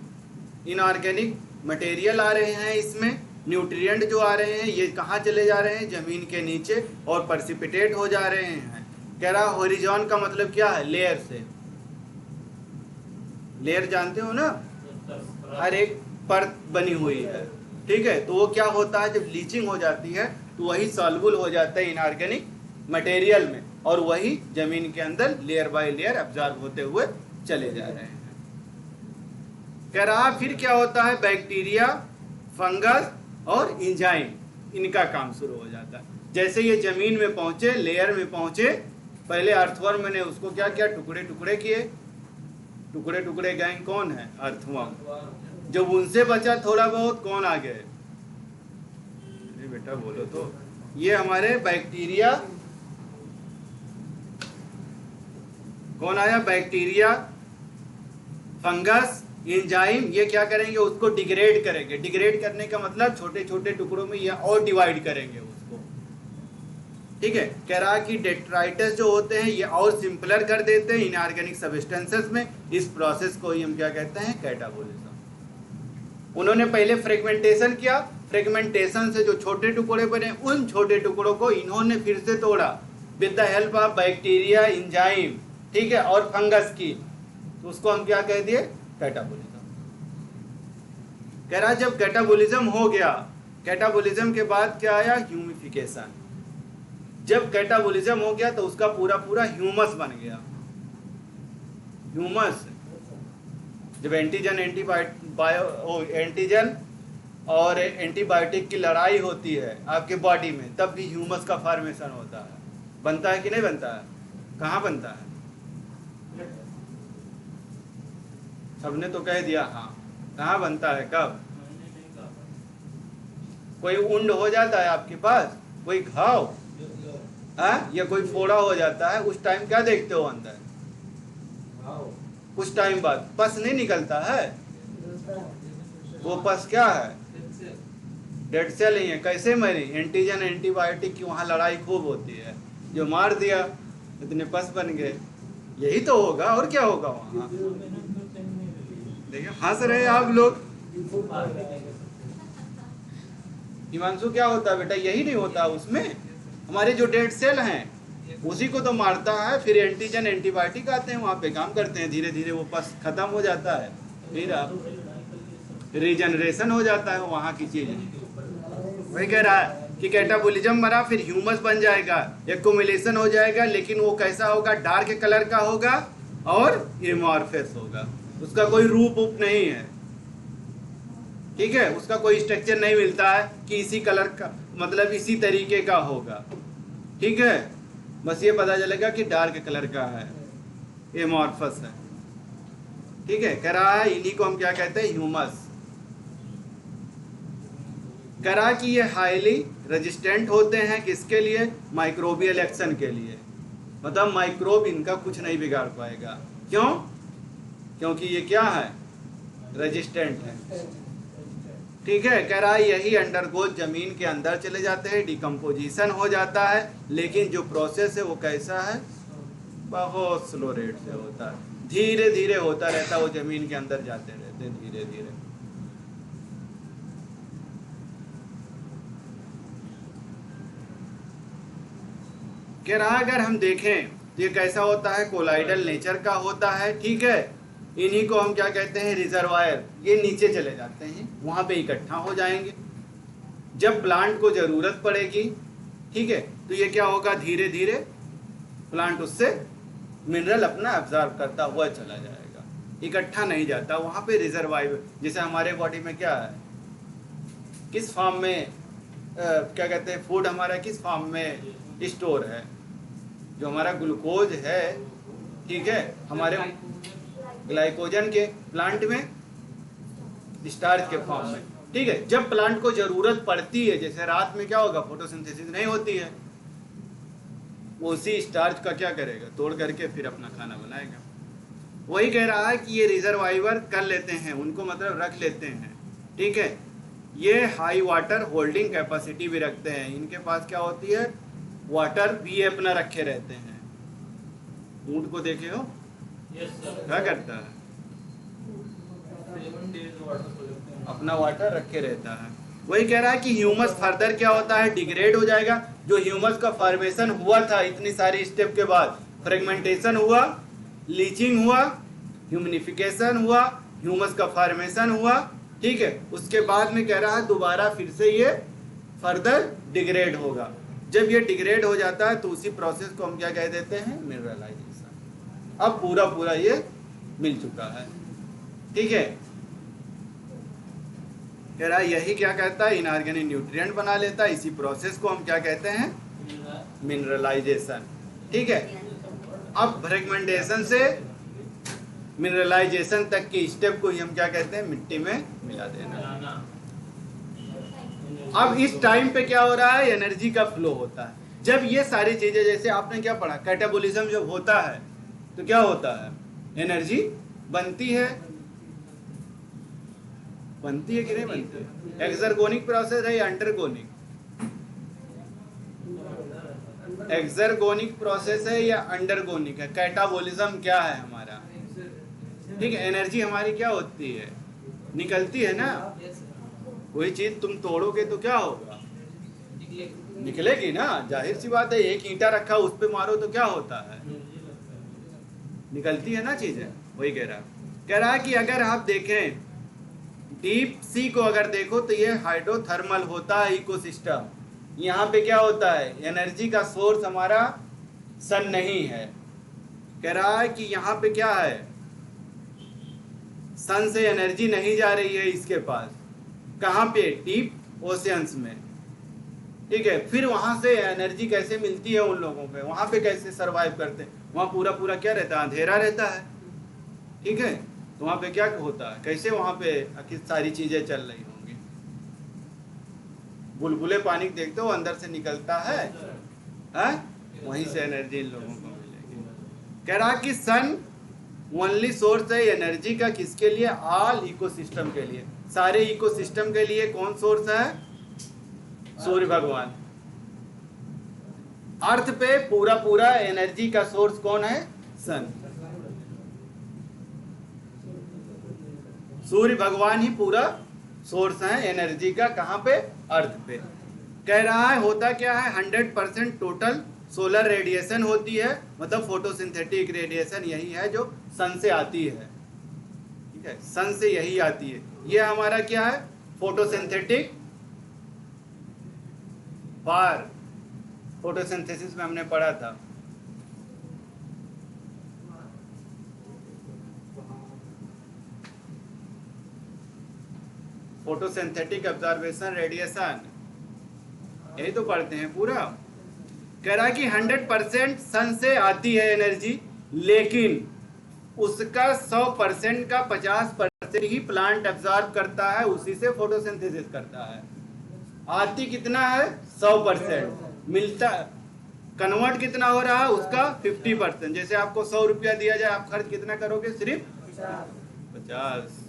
इनऑर्गेनिक मटेरियल आ रहे हैं, इसमें न्यूट्रिएंट जो आ रहे हैं ये कहाँ चले जा रहे हैं, जमीन के नीचे, और पर्सिपिटेट हो जा रहे हैं। कह रहा हॉरिजॉन का मतलब क्या है, लेयर से। लेयर जानते हो ना, हर एक परत बनी हुई है। ठीक है, तो वो क्या होता है, जब लीचिंग हो जाती है तो वही सॉल्युबल हो जाता है इनऑर्गेनिक मटेरियल में, और वही जमीन के अंदर लेयर बाय लेयर अब्जॉर्ब होते हुए चले जा रहे हैं। कह रहा फिर क्या होता है, बैक्टीरिया, फंगस और एंजाइम, इनका काम शुरू हो जाता है। जैसे ये जमीन में पहुंचे, लेयर में पहुंचे, पहले अर्थवर्म ने उसको क्या किया, टुकड़े टुकड़े किए, टुकड़े टुकड़े गए, कौन है, अर्थवर्म। जब उनसे बचा थोड़ा बहुत, कौन आ गए, बेटा बोलो तो, ये हमारे बैक्टीरिया, कौन आया, बैक्टीरिया, फंगस, एंजाइम। ये क्या करेंगे, उसको डिग्रेड करेंगे। डिग्रेड करने का मतलब छोटे छोटे टुकड़ों में ये और डिवाइड करेंगे उसको। ठीक है, कह रहा कि डेट्राइटस जो होते हैं ये और सिंपलर कर देते हैं इनऑर्गेनिक सब्सटेंसेस में। इस प्रोसेस को ही हम क्या कहते हैं, कैटाबोलिज्म। उन्होंने पहले फ्रेगमेंटेशन किया, फ्रेगमेंटेशन से जो छोटे टुकड़े बने, उन छोटे टुकड़ों को इन्होंने फिर से तोड़ा with the help of bacteria, enzyme, ठीक है, और फंगस की, तो उसको हम क्या कह दिए, कैटाबोलिज्म। कह रहा जब कैटाबोलिज्म हो गया, कैटाबोलिज्म के बाद क्या आया, ह्यूमिफिकेशन। जब कैटाबोलिज्म हो गया तो उसका पूरा पूरा ह्यूमस बन गया। ह्यूमस, जब एंटीजन एंटीजन और एंटीबायोटिक की लड़ाई होती है आपके बॉडी में, तब भी ह्यूमस का फॉर्मेशन होता है। बनता है कि नहीं बनता है? कहाँ बनता है? सबने तो कह दिया हाँ। कहाँ बनता है, कब? कोई उंड हो जाता है आपके पास, कोई घाव या कोई फोड़ा हो जाता है, उस टाइम क्या देखते हो अंदर? कुछ टाइम बाद पस नहीं निकलता है, वो पस क्या है, डेड सेल ही है। कैसे मरी? एंटीजन एंटीबायोटिक की वहां लड़ाई खूब होती है, जो मार दिया इतने पस बन गए। यही तो होगा, और क्या होगा वहां? देखिए हंस रहे आप लोग। हिमांशु क्या होता है बेटा? यही नहीं होता उसमें, हमारे जो डेड सेल हैं उसी को तो मारता है, फिर एंटीजन एंटीबायोटिक आते हैं, वहां पे काम करते हैं, धीरे धीरे वो पस खत्म हो जाता है, फिर आप रीजनरेशन हो जाता है वहां की चीज। वही कह रहा है कि कैटाबोलिज्म मरा, फिर ह्यूमस बन जाएगा, एक्युमुलेशन हो जाएगा, लेकिन वो कैसा होगा, डार्क कलर का होगा और एमॉर्फस होगा, उसका कोई रूप उप नहीं है, ठीक है, उसका कोई स्ट्रक्चर नहीं मिलता है कि इसी कलर का, मतलब इसी तरीके का होगा, ठीक है, बस ये पता चलेगा कि डार्क कलर का है, एमॉर्फस है, ठीक है। कह रहा है इन्हीं को हम क्या कहते हैं, ह्यूमस। कह रहा कि ये हाईली रेजिस्टेंट होते हैं, किसके लिए? माइक्रोबियल एक्शन के लिए, मतलब माइक्रोब इनका कुछ नहीं बिगाड़ पाएगा। क्यों? क्योंकि ये क्या है, रेजिस्टेंट है, ठीक है। कह रहा है यही अंडरगो जमीन के अंदर चले जाते हैं, डिकम्पोजिशन हो जाता है, लेकिन जो प्रोसेस है वो कैसा है, बहुत स्लो रेट से होता है, धीरे धीरे होता रहता है, वो जमीन के अंदर जाते रहते हैं धीरे धीरे। कह रहा अगर हम देखें तो ये कैसा होता है, कोलाइडल नेचर का होता है, ठीक है। इन्हीं को हम क्या कहते हैं, रिजर्वायर। ये नीचे चले जाते हैं, वहां पे इकट्ठा हो जाएंगे, जब प्लांट को जरूरत पड़ेगी, ठीक है, तो ये क्या होगा, धीरे धीरे प्लांट उससे मिनरल अपना एब्जॉर्ब करता हुआ चला जाएगा, इकट्ठा नहीं जाता, वहां पे रिजर्वायर। जैसे हमारे बॉडी में क्या है, किस फॉर्म में क्या कहते हैं, फूड हमारा किस फॉर्म में स्टोर है, जो हमारा ग्लूकोज है, ठीक है, हमारे ग्लाइकोजन के, प्लांट में स्टार्च के फॉर्म में, ठीक है। जब प्लांट को जरूरत पड़ती है, जैसे रात में क्या होगा, फोटोसिंथेसिस नहीं होती है, वो उसी स्टार्च का क्या करेगा, तोड़ करके फिर अपना खाना बनाएगा। वही कह रहा है कि ये रिजर्वायर कर लेते हैं, उनको मतलब रख लेते हैं, ठीक है। ये हाई वाटर होल्डिंग कैपेसिटी भी रखते हैं, इनके पास क्या होती है, वाटर भी अपना रखे रहते हैं। ऊंट को देखे हो क्या करता है, अपना वाटर रखे रहता है। वही कह रहा है कि ह्यूमस फर्दर क्या होता है, डिग्रेड हो जाएगा। जो ह्यूमस का फॉर्मेशन हुआ था इतनी सारी स्टेप के बाद, फ्रेगमेंटेशन हुआ, लीचिंग हुआ, ह्यूमिनिफिकेशन हुआ, ह्यूमस का फॉर्मेशन हुआ, ठीक है। उसके बाद में कह रहा है दोबारा फिर से ये फर्दर डिग्रेड होगा। जब ये डिग्रेड हो जाता है तो उसी प्रोसेस को हम क्या कह देते हैं, मिनरलाइजेशन। अब पूरा पूरा ये मिल चुका है, ठीक है। कह रहा है यही क्या कहता है, इनऑर्गेनिक न्यूट्रिएंट बना लेता है, इसी प्रोसेस को हम क्या कहते हैं, मिनरलाइजेशन, ठीक है। अब फ्रेगमेंटेशन से मिनरलाइजेशन तक की स्टेप को ही हम क्या कहते हैं, मिट्टी में मिला देना। अब इस टाइम पे क्या हो रहा है, एनर्जी का फ्लो होता है। जब ये सारी चीजें, जैसे आपने क्या पढ़ा, कैटाबोलिज्म जब होता है तो क्या होता है, एनर्जी बनती है, बनती है कि नहीं बनती है? एक्सर्गोनिक प्रोसेस है या अंडरगोनिक? एक्सर्गोनिक प्रोसेस है या अंडरगोनिक है? कैटाबोलिज्म क्या है हमारा, ठीक है। एनर्जी हमारी क्या होती है, निकलती है ना। वही चीज तुम तोड़ोगे तो क्या होगा, निकलेगी ना, जाहिर सी बात है। एक ईंटा रखा उस पे मारो तो क्या होता है, निकलती है ना चीजें, वही कह रहा है कि अगर आप देखें डीप सी को अगर देखो तो ये हाइड्रोथर्मल होता है इकोसिस्टम। यहाँ पे क्या होता है, एनर्जी का सोर्स हमारा सन नहीं है। कह रहा है कि यहाँ पे क्या है, सन से एनर्जी नहीं जा रही है इसके पास। कहाँ पे, डीप ओशियंस में। ठीक है, फिर वहां से एनर्जी कैसे मिलती है उन लोगों पे, वहां पे कैसे सरवाइव करते हैं, वहां पूरा पूरा क्या रहता है, अंधेरा रहता है। ठीक है, तो वहां पे क्या होता है, कैसे वहां पे आखिर सारी चीजें चल रही होंगी। बुलबुले पानी देखते हो अंदर से निकलता है, वहीं से एनर्जी इन लोगों को मिलेगी। कह रहा कि सन ओनली सोर्स है एनर्जी का, किसके लिए, ऑल इकोसिस्टम के लिए, सारे इकोसिस्टम के लिए कौन सोर्स है, सूर्य भगवान। अर्थ पे पूरा पूरा एनर्जी का सोर्स कौन है, सन। सूर्य भगवान ही पूरा सोर्स है एनर्जी का, कहां पे, अर्थ पे। कह रहा है होता क्या है, 100% टोटल सोलर रेडिएशन होती है, मतलब फोटोसिंथेटिक रेडिएशन यही है जो सन से आती है। ठीक है, सन से यही आती है। ये हमारा क्या है, फोटोसिंथेटिक पार, फोटोसिंथेसिस में हमने पढ़ा था। फोटोसिंथेटिक ऑब्जर्वेशन रेडिएशन, यही तो पढ़ते हैं पूरा। कह रहा है कि 100% सन से आती है एनर्जी, लेकिन उसका 100% का 50% ही प्लांट एब्जॉर्ब करता है, उसी से फोटोसिंथेसिस करता है। आती कितना है, 100%, मिलता कन्वर्ट कितना हो रहा है उसका 50%। जैसे आपको 100 रुपया दिया जाए, आप खर्च कितना करोगे, सिर्फ 50।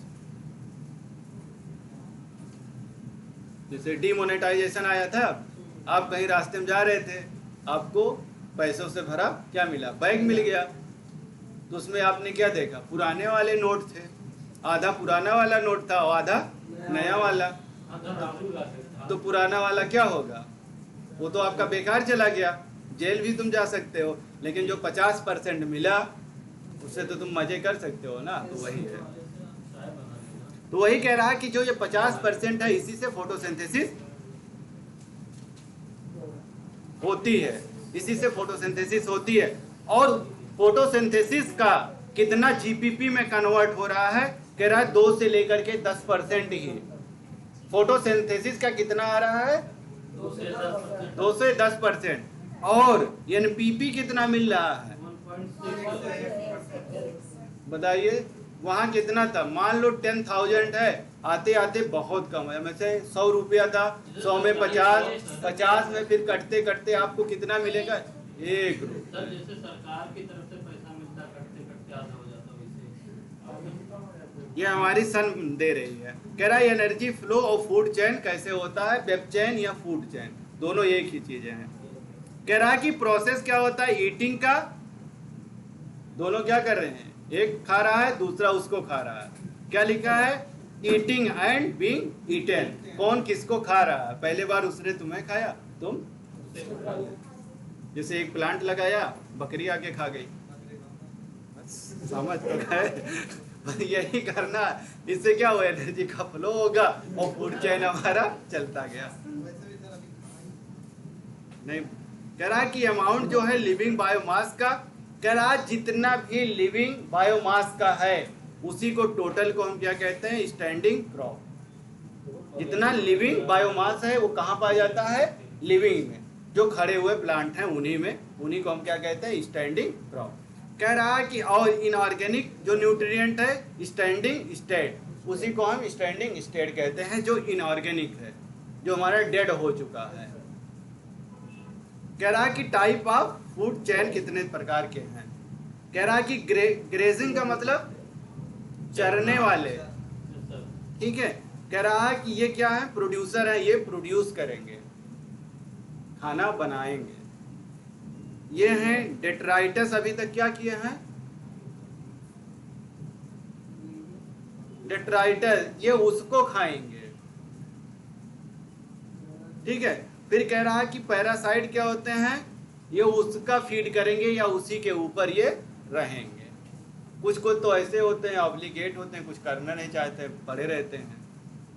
जैसे डीमोनेटाइजेशन आया था, आप कहीं रास्ते में जा रहे थे, आपको पैसों से भरा क्या मिला, बैग मिल गया। तो उसमें आपने क्या देखा, पुराने वाले नोट थे, आधा पुराना वाला नोट था और आधा नया वाला। तो पुराना वाला क्या होगा, वो तो आपका बेकार चला गया, जेल भी तुम जा सकते हो, लेकिन जो 50% मिला उससे तो तुम मजे कर सकते हो ना। तो वही है, तो वही कह रहा है कि जो ये 50% है, इसी से फोटोसिंथेसिस होती है, इसी से फोटोसिंथेसिस होती है। और फोटोसिंथेसिस का कितना जीपीपी में कन्वर्ट हो रहा है, कह रहा है 2 से लेकर के 10% ही। फोटोसिंथेसिस का कितना आ रहा है, 2 से 10%। और एनपीपी कितना मिल रहा है, बताइए वहां कितना था। मान लो 10,000 है, आते आते बहुत कम है, में से 100 रुपया था, 100 में 50 में फिर कटते कटते आपको कितना मिलेगा, 1 रुपया। जैसे सरकार की तरफ से पैसा मिलता, कटते कटते आधा हो जाता, वैसे ये हमारी सन दे रही है। कह रहा है एनर्जी फ्लो और फूड चेन कैसे होता है, वेब चेन या फूड चेन, दोनों एक ही चीजें हैं। कह रहा है कि प्रोसेस क्या होता है, ईटिंग का, दोनों क्या कर रहे हैं, एक खा रहा है दूसरा उसको खा रहा है। क्या लिखा है, ईटिंग एंड बीइंग ईटन, कौन किसको खा रहा है, पहले बार उसने तुम्हें खाया, तुम। जैसे एक प्लांट लगाया, बकरी आके खा गई, समझ तो गए। यही करना, इससे क्या हुआ, एनर्जी का फ्लो होगा और फूड चेन हमारा चलता गया। नहीं, कह रहा है कि अमाउंट जो है लिविंग बायोमास का, कह रहा है जितना भी लिविंग बायोमास का है उसी को टोटल को हम क्या कहते हैं, स्टैंडिंग क्रॉप। जितना लिविंग बायोमास है वो कहाँ पाया जाता है, लिविंग में, जो खड़े हुए प्लांट हैं उन्हीं में, उन्हीं को हम क्या कहते हैं, स्टैंडिंग क्रॉप। कह रहा है कि और इनऑर्गेनिक जो न्यूट्रिएंट है, स्टैंडिंग स्टेट, उसी को हम स्टैंडिंग स्टेट कहते हैं, जो इनऑर्गेनिक है, जो हमारा डेड हो चुका है। कह रहा है कि टाइप ऑफ फूड चेन कितने प्रकार के हैं। कह रहा है कि ग्रेजिंग का मतलब चरने वाले, ठीक है। कह रहा है कि ये क्या है, प्रोड्यूसर है, ये प्रोड्यूस करेंगे, खाना बनाएंगे। ये हैं डेट्राइटस, अभी तक क्या किए हैं, डेट्राइटस, ये उसको खाएंगे, ठीक है। फिर कह रहा है कि पैरासाइट क्या होते हैं, ये उसका फीड करेंगे या उसी के ऊपर ये रहेंगे। कुछ कुछ तो ऐसे होते हैं ऑब्लिगेट होते हैं, कुछ करना नहीं चाहते, पड़े रहते हैं।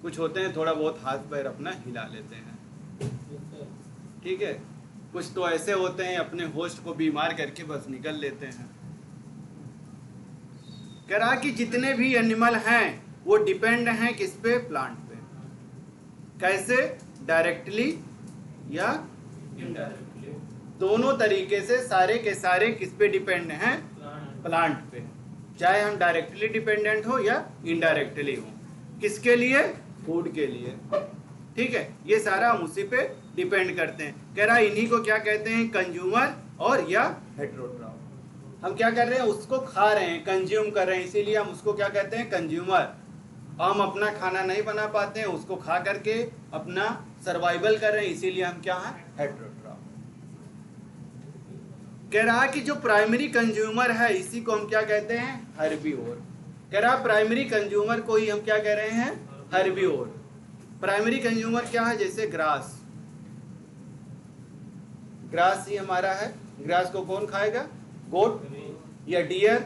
कुछ होते हैं थोड़ा बहुत हाथ पैर अपना हिला लेते हैं, ठीक है। कुछ तो ऐसे होते हैं अपने होस्ट को बीमार करके बस निकल लेते हैं। कह रहा कि जितने भी एनिमल हैं वो डिपेंड हैं किस पे? प्लांट पे। कैसे? डायरेक्टली या इनडायरेक्टली दोनों तरीके से सारे के सारे किस पे डिपेंड हैं? प्लांट पे। चाहे हम डायरेक्टली डिपेंडेंट हो या इनडायरेक्टली हो। किसके लिए? फूड के लिए, ठीक है। ये सारा हम उसी पे डिपेंड करते हैं। कह रहा है इन्हीं को क्या कहते हैं? कंज्यूमर और या हेटेरोट्रॉफ। हम क्या कर रहे हैं? उसको खा रहे हैं, कंज्यूम कर रहे हैं, इसीलिए हम उसको क्या कहते हैं? कंज्यूमर। हम अपना खाना नहीं बना पाते हैं, उसको खा करके अपना सर्वाइवल कर रहे हैं, इसीलिए हम क्या हैं? हेटेरोट्रॉफ। कह रहा कि जो प्राइमरी कंज्यूमर है इसी को हम क्या कहते हैं? हर्बीवोर। कह रहा प्राइमरी कंज्यूमर को ही हम क्या कह रहे हैं? हर्बीवोर। प्राइमरी कंज्यूमर क्या है? जैसे ग्रास, ग्रास ही हमारा है। ग्रास को कौन खाएगा? गोट या डियर।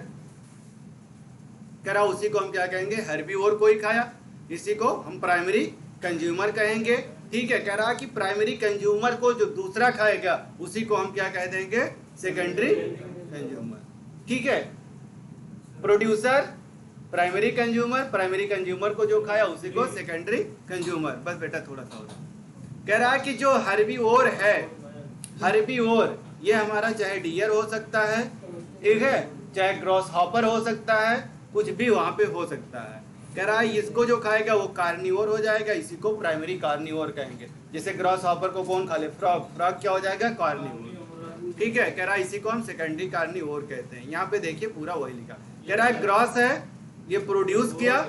कह रहा उसी को हम क्या कहेंगे? हर्बीवोर को ही खाया, इसी को हम प्राइमरी कंज्यूमर कहेंगे, ठीक है। कह रहा कि प्राइमरी कंज्यूमर को जो दूसरा खाएगा उसी को हम क्या कह देंगे? सेकेंडरी कंज्यूमर, ठीक है। Producer primary consumer, primary consumer को जो खाया उसी को सेकेंडरी कंज्यूमर। बस बेटा थोड़ा सा होता। कह रहा कि जो हर्बीवोर है, हर्बीवोर ये हमारा चाहे डियर हो सकता है, ठीक है, चाहे ग्रॉस हॉपर हो सकता है, कुछ भी वहां पे हो सकता है। कह रहा है इसको जो खाएगा वो कार्निवोर हो जाएगा, इसी को प्राइमरी कार्निवोर कहेंगे। जैसे ग्रॉस हॉपर को कौन खा ले? फ्रॉग। फ्रॉग क्या हो जाएगा? कार्निवोर, ठीक है। कह रहा है इसी को हम सेकेंडरी कार्निवोर कहते हैं। यहाँ पे देखिए पूरा वही लिखा। कह रहा है ग्रॉस है, ये प्रोड्यूस किया,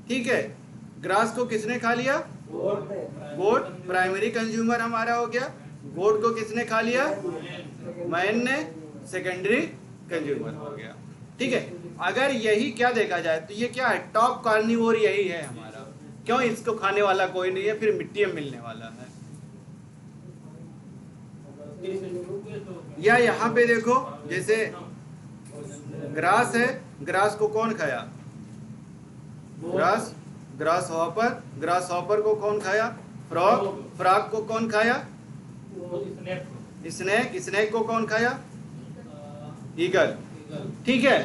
ठीक है। ग्रास को किसने खा लिया? गोट। प्राइमरी कंज्यूमर हमारा हो गया। गोट को किसने खा लिया? मैन ने। सेकेंडरी कंज्यूमर हो गया, ठीक है। अगर यही क्या देखा जाए तो ये क्या है? टॉप कार्निवोर यही है हमारा। क्यों? इसको खाने वाला कोई नहीं है, फिर मिट्टी में मिलने वाला है। या यहाँ पे देखो, जैसे ग्रास है, ग्रास को कौन खाया? Grass, grass hopper. Grass hopper को कौन खाया? फ्रॉग। फ्रॉग को कौन खाया? स्नेक। स्नेक को कौन खाया? ईगल, ठीक है।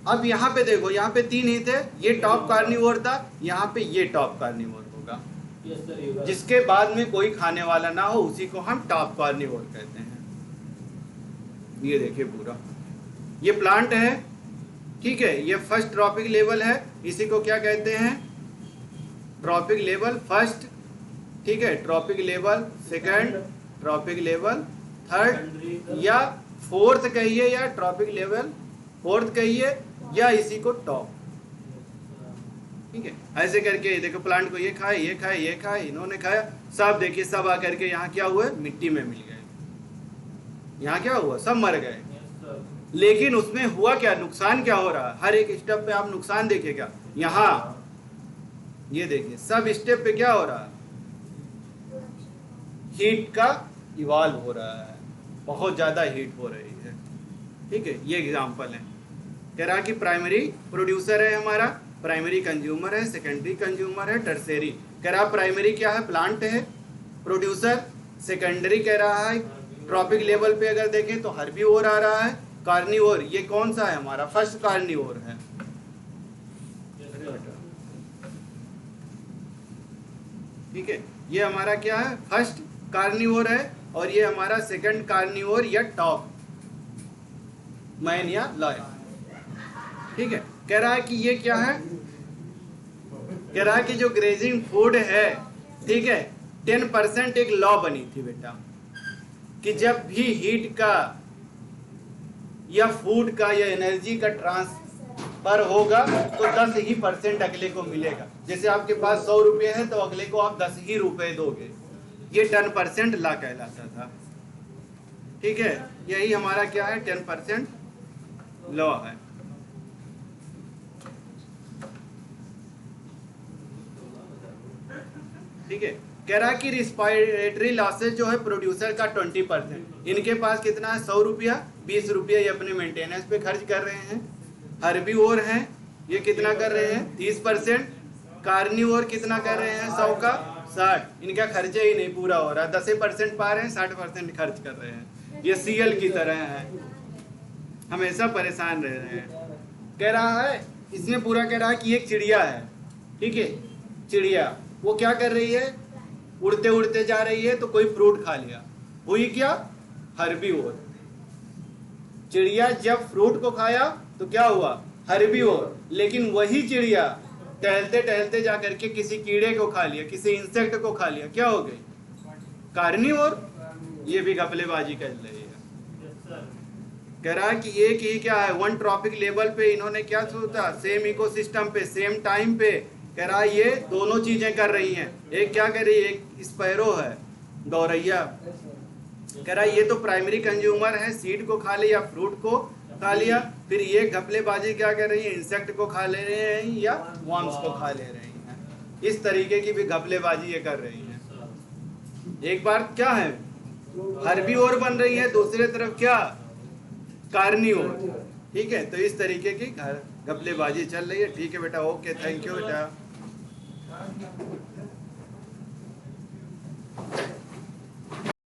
अब यहाँ पे देखो, यहाँ पे तीन ही थे, ये टॉप कार्निवोर था, यहाँ पे ये टॉप कार्निवोर होगा। जिसके बाद में कोई खाने वाला ना हो उसी को हम टॉप कार्निवोर कहते हैं। ये देखिए पूरा ये प्लांट है, ठीक है। ये फर्स्ट ट्रॉपिक लेवल है, इसी को क्या कहते हैं? ट्रॉपिक लेवल फर्स्ट, ठीक है। Trophic level second, trophic level third या फोर्थ कहिए, या ट्रॉपिक लेवल फोर्थ कहिए, या इसी को टॉप, ठीक है। ऐसे करके देखो प्लांट को ये खाए, ये खाए, ये खाए, इन्होंने खाया, सब देखिए सब आकर के यहाँ क्या हुआ? मिट्टी में मिल गए। यहाँ क्या हुआ? सब मर गए। लेकिन उसमें हुआ क्या? नुकसान क्या हो रहा है? हर एक स्टेप पे आप नुकसान देखिएगा। यहाँ ये देखिए सब स्टेप पे क्या हो रहा है? हीट का इवॉल्व हो रहा है, बहुत ज्यादा हीट हो रही है, ठीक है। ये एग्जांपल है। कह रहा कि प्राइमरी प्रोड्यूसर है हमारा, प्राइमरी कंज्यूमर है, सेकेंडरी कंज्यूमर है, टर्सरी। कह रहा प्राइमरी क्या है? प्लांट है, प्रोड्यूसर। सेकेंडरी कह रहा है ट्रॉपिक लेवल पे अगर देखें तो हर्बीवोर आ रहा है। कार्निवोर ये कौन सा है हमारा? फर्स्ट कार्निवोर है, ठीक है। ये हमारा क्या है? फर्स्ट कार्निवोर है, और ये हमारा सेकंड कार्निवोर या टॉप, मैन या लॉयन, ठीक है। कह रहा है कि ये क्या है? कह रहा है कि जो ग्रेजिंग फूड है, ठीक है, 10% एक लॉ बनी थी बेटा, कि जब भी हीट का या फूड का या एनर्जी का ट्रांसफर होगा तो 10% अगले को मिलेगा। जैसे आपके पास 100 रुपये है तो अगले को आप 10 ही रुपए दोगे। ये 10% लॉ कहलाता था, ठीक है। यही हमारा क्या है? 10% लॉ है, ठीक है। कह रहा कि रिस्पायरेटरी लॉसेज जो है प्रोड्यूसर का 20%। इनके पास कितना है? 100 रुपया, 20 रुपया ये अपने मेंटेनेंस पे खर्च कर रहे हैं, हर्बीवोर हैं, ये कितना कर रहे हैं 30%, कार्निवोर कितना कर रहे हैं 100 का 60। इनका खर्चा ही नहीं पूरा हो रहा, 10% पा रहे हैं, 60% खर्च कर रहे हैं। ये सीएल की तरह है, हमेशा परेशान रह रहे हैं। कह रहा है, इसमें पूरा कह रहा है कि एक चिड़िया है, ठीक है, चिड़िया वो क्या कर रही है, उड़ते उड़ते जा रही है तो कोई फ्रूट खा लिया, हुई क्या हर्बीवोर। चिड़िया जब फ्रूट को खाया तो क्या हुआ हर्बीवोर। लेकिन वही चिड़िया टहलते टहलते जा करके किसी कीड़े को खा लिया, किसी इंसेक्ट को खा लिया, क्या हो गई कार्निवोर। ये भी घपलेबाजी कर रही है। कह रहा है कि एक ही क्या है, वन ट्रॉपिक लेवल पे इन्होंने क्या सोचा, सेम इकोसिस्टम पे सेम टाइम पे। कह रहा है ये दोनों चीजें कर रही हैं। एक क्या कर रही है, एक स्पैरो है, गौरैया। कह रहा है ये तो प्राइमरी कंज्यूमर है, सीड को खा लिया, फ्रूट को खा लिया। फिर ये घपलेबाजी क्या कर रही है, इंसेक्ट को खा ले रहे हैं या वर्म्स को खा ले रही हैं। इस तरीके की भी घपलेबाजी ये कर रही हैं। एक बार क्या है हर्बीवोर बन रही है, दूसरे तरफ क्या कार्निवोर। ठीक है, तो इस तरीके की घपलेबाजी चल रही है। ठीक है बेटा, ओके, थैंक यू बेटा।